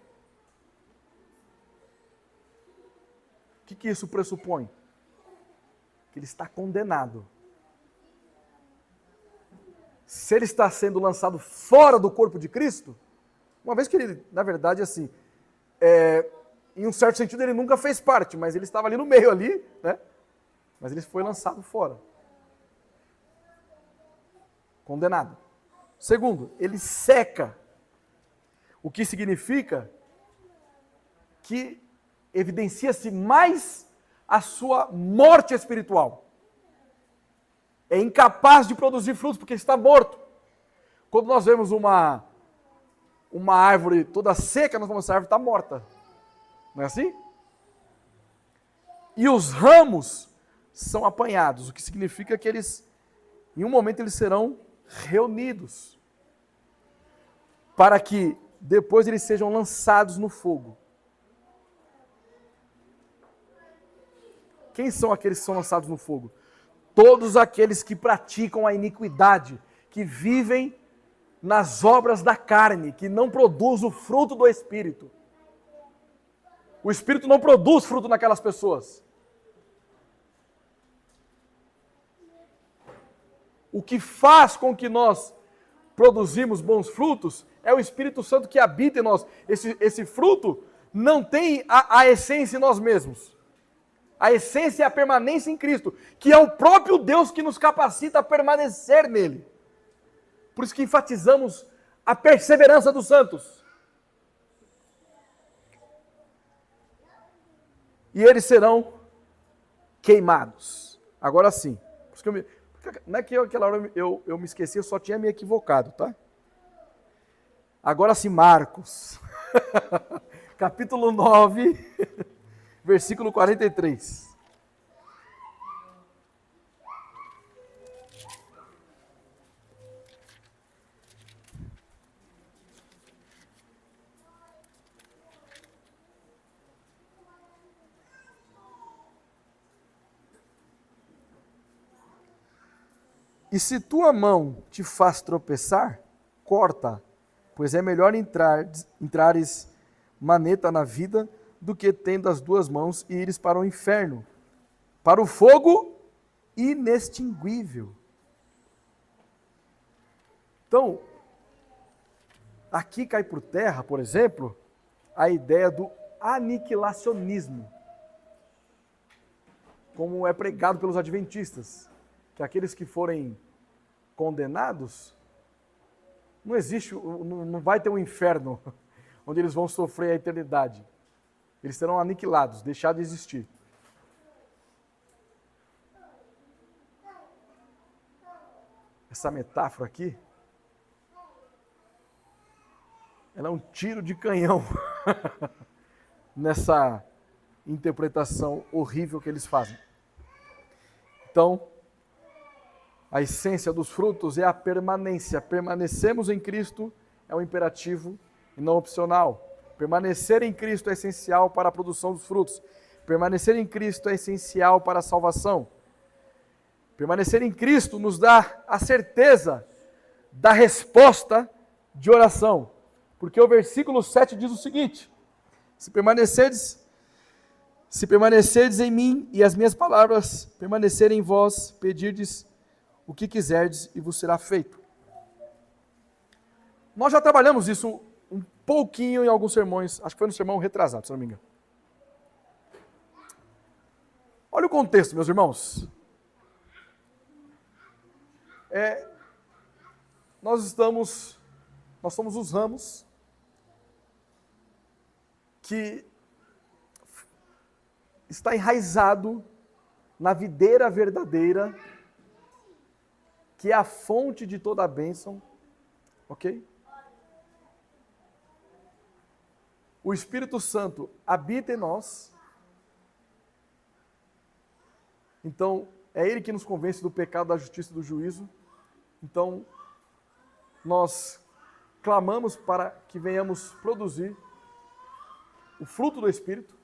[SPEAKER 1] O que isso pressupõe? Que ele está condenado. Se ele está sendo lançado fora do corpo de Cristo, uma vez que ele, na verdade, assim, em um certo sentido ele nunca fez parte, mas ele estava ali no meio ali, né? Mas ele foi lançado fora. Condenado. Segundo, ele seca. O que significa que evidencia-se mais a sua morte espiritual. É incapaz de produzir frutos porque está morto. Quando nós vemos uma árvore toda seca, nós vamos essa árvore está morta. Não é assim? E os ramos são apanhados, o que significa que eles, em um momento, eles serão reunidos para que depois eles sejam lançados no fogo. Quem são aqueles que são lançados no fogo? Todos aqueles que praticam a iniquidade, que vivem nas obras da carne, que não produzem o fruto do Espírito. O Espírito não produz fruto naquelas pessoas. O que faz com que nós produzimos bons frutos é o Espírito Santo que habita em nós. Esse fruto não tem a essência em nós mesmos. A essência é a permanência em Cristo, que é o próprio Deus que nos capacita a permanecer nele. Por isso que enfatizamos a perseverança dos santos. E eles serão queimados. Agora sim. Não é que aquela hora eu me esqueci, eu só tinha me equivocado, tá? Agora sim, Marcos. Capítulo 9, versículo 43. E se tua mão te faz tropeçar, corta, pois é melhor entrares maneta na vida do que tendo as duas mãos e ires para o inferno, para o fogo inextinguível. Então, aqui cai por terra, por exemplo, a ideia do aniquilacionismo, como é pregado pelos adventistas, que aqueles que forem condenados, não vai ter um inferno onde eles vão sofrer a eternidade. Eles serão aniquilados, deixados de existir. Essa metáfora aqui, ela é um tiro de canhão nessa interpretação horrível que eles fazem. Então, a essência dos frutos é a permanência. Permanecemos em Cristo é um imperativo e não opcional. Permanecer em Cristo é essencial para a produção dos frutos. Permanecer em Cristo é essencial para a salvação. Permanecer em Cristo nos dá a certeza da resposta de oração. Porque o versículo 7 diz o seguinte: Se permanecerdes em mim e as minhas palavras permanecerem em vós, pedirdes o que quiserdes e vos será feito. Nós já trabalhamos isso um pouquinho em alguns sermões, acho que foi no sermão retrasado, se não me engano. Olha o contexto, meus irmãos. Nós somos os ramos que está enraizado na videira verdadeira, que é a fonte de toda a bênção, ok? O Espírito Santo habita em nós, então é Ele que nos convence do pecado, da justiça e do juízo. Então, nós clamamos para que venhamos produzir o fruto do Espírito.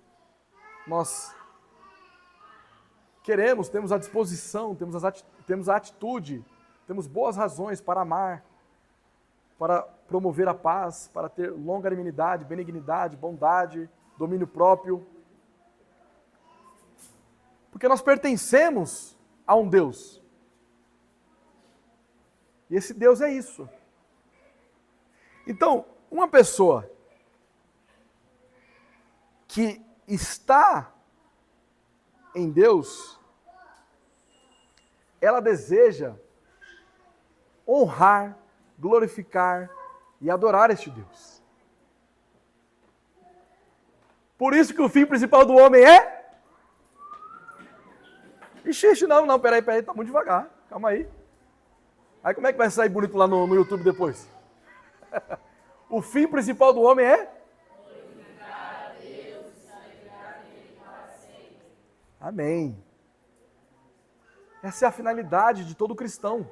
[SPEAKER 1] Nós queremos, temos a disposição, temos a atitude, temos boas razões para amar, para promover a paz, para ter longanimidade, benignidade, bondade, domínio próprio. Porque nós pertencemos a um Deus. E esse Deus é isso. Então, uma pessoa que está em Deus, ela deseja honrar, glorificar e adorar este Deus. Por isso que o fim principal do homem é... Ixi, não, peraí, tá muito devagar, calma aí. Aí como é que vai sair bonito lá no YouTube depois? O fim principal do homem é? Glorificar a Deus e se alegrar nele para sempre. Amém. Essa é a finalidade de todo cristão.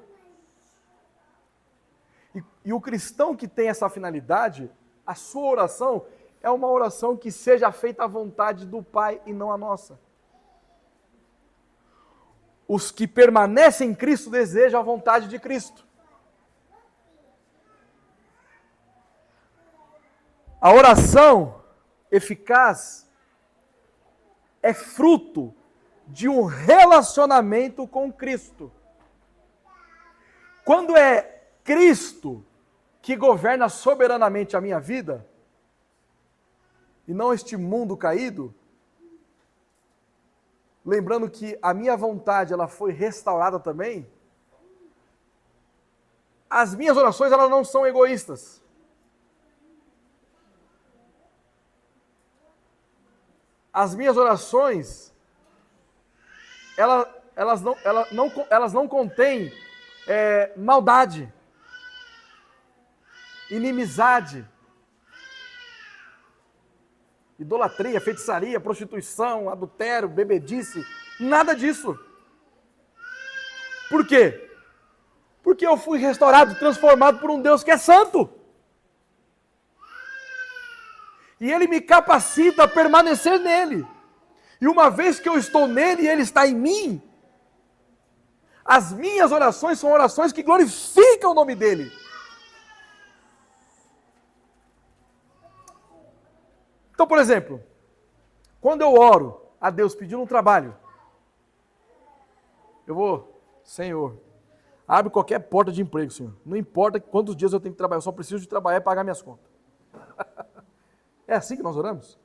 [SPEAKER 1] E o cristão que tem essa finalidade, a sua oração é uma oração que seja feita à vontade do Pai e não a nossa. Os que permanecem em Cristo desejam a vontade de Cristo. A oração eficaz é fruto de um relacionamento com Cristo. Quando é Cristo que governa soberanamente a minha vida, e não este mundo caído, lembrando que a minha vontade ela foi restaurada também, as minhas orações elas não são egoístas. As minhas orações, elas não contêm maldade, inimizade, idolatria, feitiçaria, prostituição, adultério, bebedice, nada disso. Por quê? Porque eu fui restaurado, transformado por um Deus que é santo. E Ele me capacita a permanecer nele. E uma vez que eu estou nele e Ele está em mim, as minhas orações são orações que glorificam o nome dEle. Então, por exemplo, quando eu oro a Deus pedindo um trabalho, eu vou, Senhor, abre qualquer porta de emprego, Senhor. Não importa quantos dias eu tenho que trabalhar, eu só preciso de trabalhar e pagar minhas contas. É assim que nós oramos?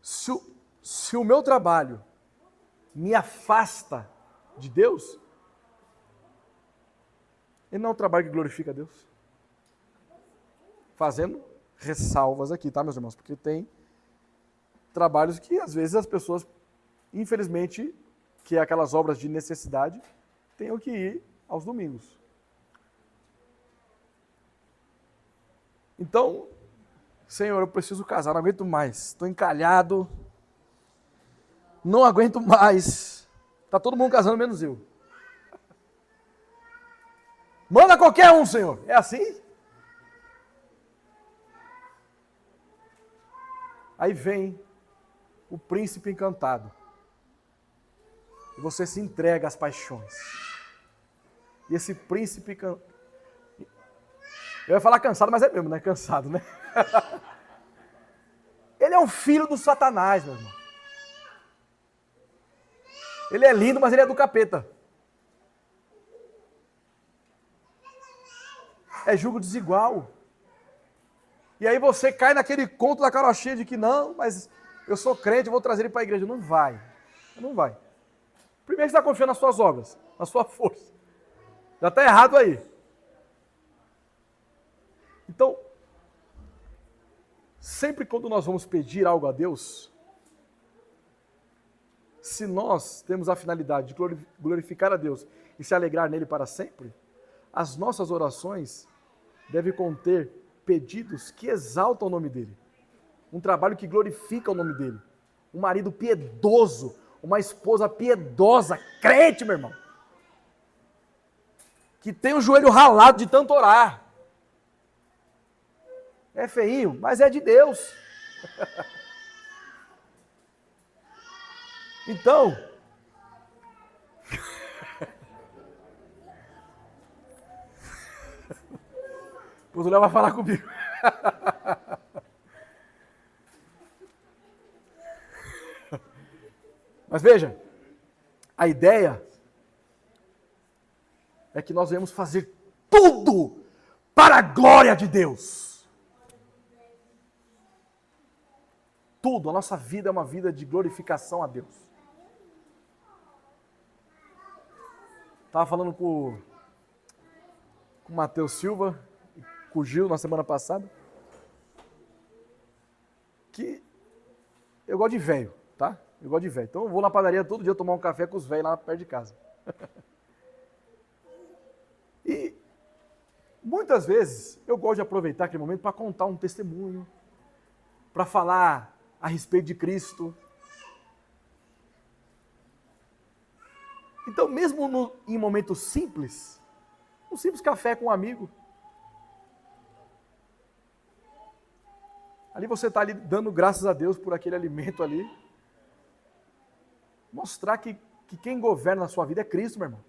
[SPEAKER 1] Se o meu trabalho me afasta de Deus, ele não é um trabalho que glorifica a Deus. Fazendo ressalvas aqui, tá, meus irmãos? Porque tem trabalhos que, às vezes, as pessoas, infelizmente, que é aquelas obras de necessidade, tenham que ir aos domingos. Então, Senhor, eu preciso casar, não aguento mais, estou encalhado, não aguento mais, está todo mundo casando menos eu. Manda qualquer um, Senhor, é assim? Aí vem o príncipe encantado, e você se entrega às paixões, e esse príncipe Eu ia falar cansado, mas é mesmo, né? Cansado, né? Ele é um filho do Satanás, meu irmão. Ele é lindo, mas ele é do capeta. É julgo desigual. E aí você cai naquele conto da carochinha de que não, mas eu sou crente, eu vou trazer ele para a igreja. Não vai. Não vai. Primeiro você está confiando nas suas obras, na sua força. Já está errado aí. Então, sempre quando nós vamos pedir algo a Deus, se nós temos a finalidade de glorificar a Deus e se alegrar nele para sempre, as nossas orações devem conter pedidos que exaltam o nome dele. Um trabalho que glorifica o nome dele. Um marido piedoso, uma esposa piedosa, crente, meu irmão. Que tem o joelho ralado de tanto orar. É feinho, mas é de Deus. Então, o Léo vai falar comigo. Mas veja, a ideia é que nós devemos fazer tudo para a glória de Deus. Tudo, a nossa vida é uma vida de glorificação a Deus. Estava falando com o Matheus Silva, com o Gil na semana passada, que eu gosto de velho, tá? Eu gosto de velho. Então eu vou na padaria todo dia tomar um café com os velhos lá perto de casa. E muitas vezes eu gosto de aproveitar aquele momento para contar um testemunho, para falar a respeito de Cristo. Então, mesmo em momentos simples, um simples café com um amigo, ali você está ali dando graças a Deus por aquele alimento ali. Mostrar que quem governa na sua vida é Cristo, meu irmão.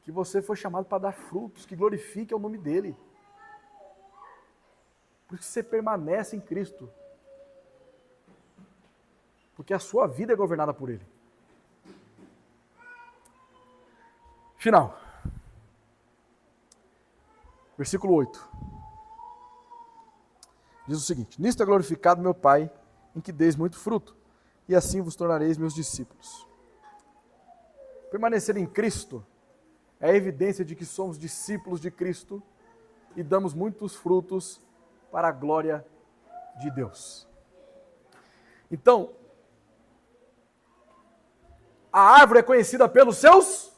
[SPEAKER 1] Que você foi chamado para dar frutos, que glorifique o nome dele. Por isso você permanece em Cristo. Porque a sua vida é governada por ele. Final. Versículo 8. Diz o seguinte: nisto é glorificado meu Pai, em que deis muito fruto, e assim vos tornareis meus discípulos. Permanecer em Cristo é a evidência de que somos discípulos de Cristo e damos muitos frutos para a glória de Deus. Então, a árvore é conhecida pelos seus.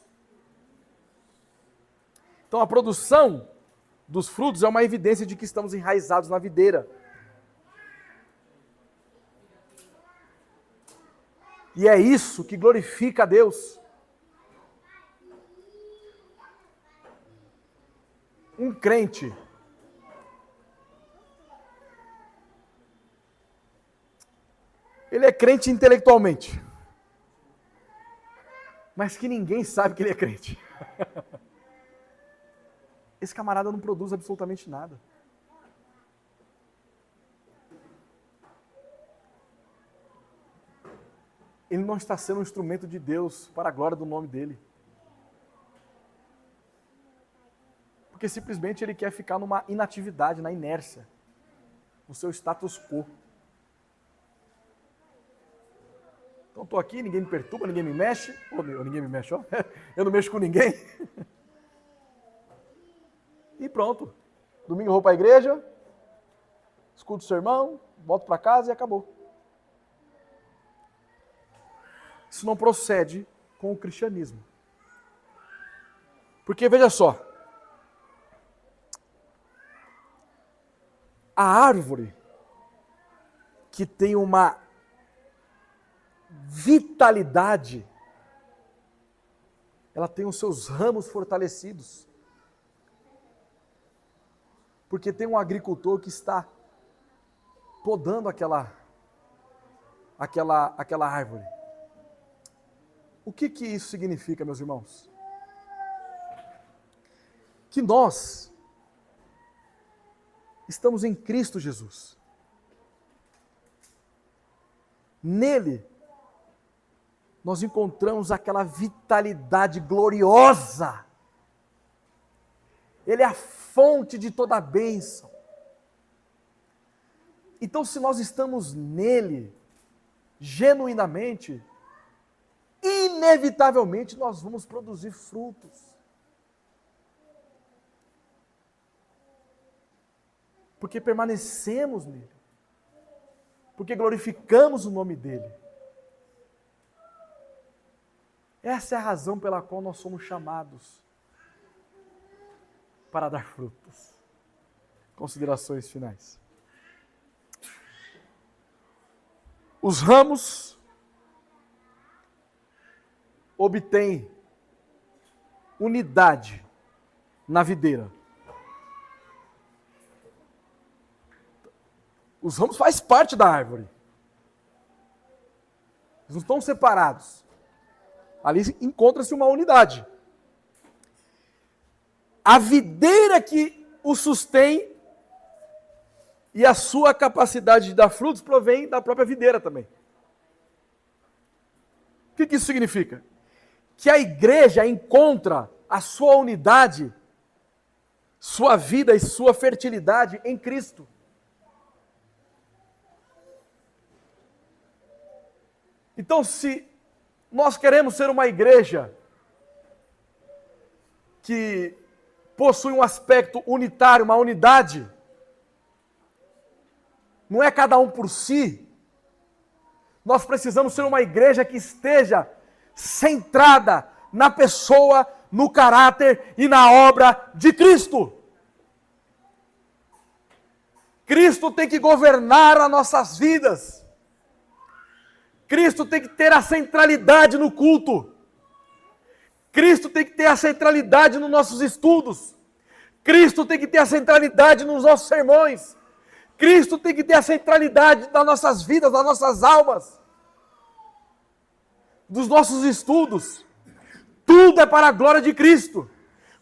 [SPEAKER 1] Então, a produção dos frutos é uma evidência de que estamos enraizados na videira. E é isso que glorifica a Deus. Um crente ele é crente intelectualmente, mas que ninguém sabe que ele é crente. Esse camarada não produz absolutamente nada. Ele não está sendo um instrumento de Deus para a glória do nome dele. Porque simplesmente ele quer ficar numa inatividade, na inércia, no seu status quo. Então estou aqui, ninguém me perturba, ninguém me mexe. Ninguém me mexe, ó. Eu não mexo com ninguém. E pronto. Domingo eu vou para a igreja, escuto o sermão, volto para casa e acabou. Isso não procede com o cristianismo. Porque veja só, a árvore que tem uma vitalidade, ela tem os seus ramos fortalecidos. Porque tem um agricultor que está podando aquela árvore. O que isso significa, meus irmãos? que nós estamos em Cristo Jesus. Nele, nós encontramos aquela vitalidade gloriosa. Ele é a fonte de toda a bênção. Então, se nós estamos nele, genuinamente, inevitavelmente nós vamos produzir frutos. Porque permanecemos nele. Porque glorificamos o nome dele. Essa é a razão pela qual nós somos chamados para dar frutos. Considerações finais. Os ramos obtêm unidade na videira. Os ramos fazem parte da árvore. Eles não estão separados. Ali encontra-se uma unidade. A videira que o sustém e a sua capacidade de dar frutos provém da própria videira também. O que isso significa? Que a igreja encontra a sua unidade, sua vida e sua fertilidade em Cristo. Então, se nós queremos ser uma igreja que possui um aspecto unitário, uma unidade, não é cada um por si, nós precisamos ser uma igreja que esteja centrada na pessoa, no caráter e na obra de Cristo. Cristo tem que governar as nossas vidas. Cristo tem que ter a centralidade no culto. Cristo tem que ter a centralidade nos nossos estudos. Cristo tem que ter a centralidade nos nossos sermões. Cristo tem que ter a centralidade das nossas vidas, das nossas almas, dos nossos estudos. Tudo é para a glória de Cristo.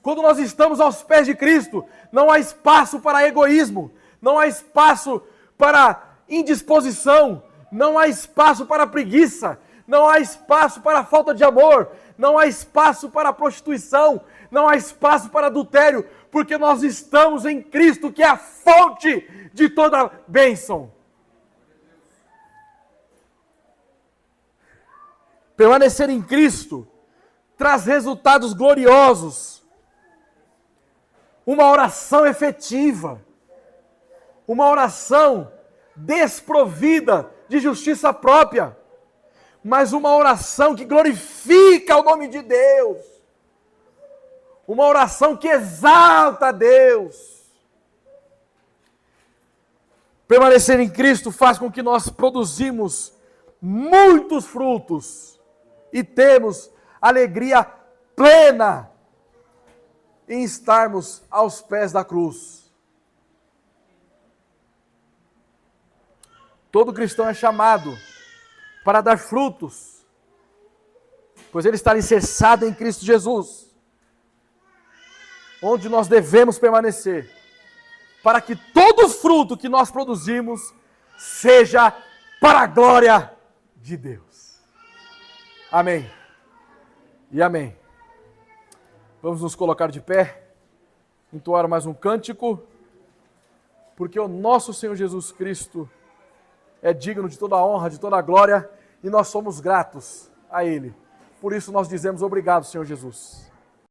[SPEAKER 1] Quando nós estamos aos pés de Cristo, não há espaço para egoísmo, não há espaço para indisposição, não há espaço para preguiça, não há espaço para falta de amor, não há espaço para prostituição, não há espaço para adultério, porque nós estamos em Cristo, que é a fonte de toda bênção. Permanecer em Cristo traz resultados gloriosos. Uma oração efetiva, uma oração desprovida de justiça própria, mas uma oração que glorifica o nome de Deus, uma oração que exalta a Deus. Permanecer em Cristo faz com que nós produzimos muitos frutos e temos alegria plena em estarmos aos pés da cruz. Todo cristão é chamado para dar frutos, pois ele está alicerçado em Cristo Jesus, onde nós devemos permanecer, para que todo fruto que nós produzimos seja para a glória de Deus. Amém. E amém. Vamos nos colocar de pé, entoar mais um cântico, porque o nosso Senhor Jesus Cristo é digno de toda a honra, de toda a glória, e nós somos gratos a Ele. Por isso nós dizemos obrigado, Senhor Jesus.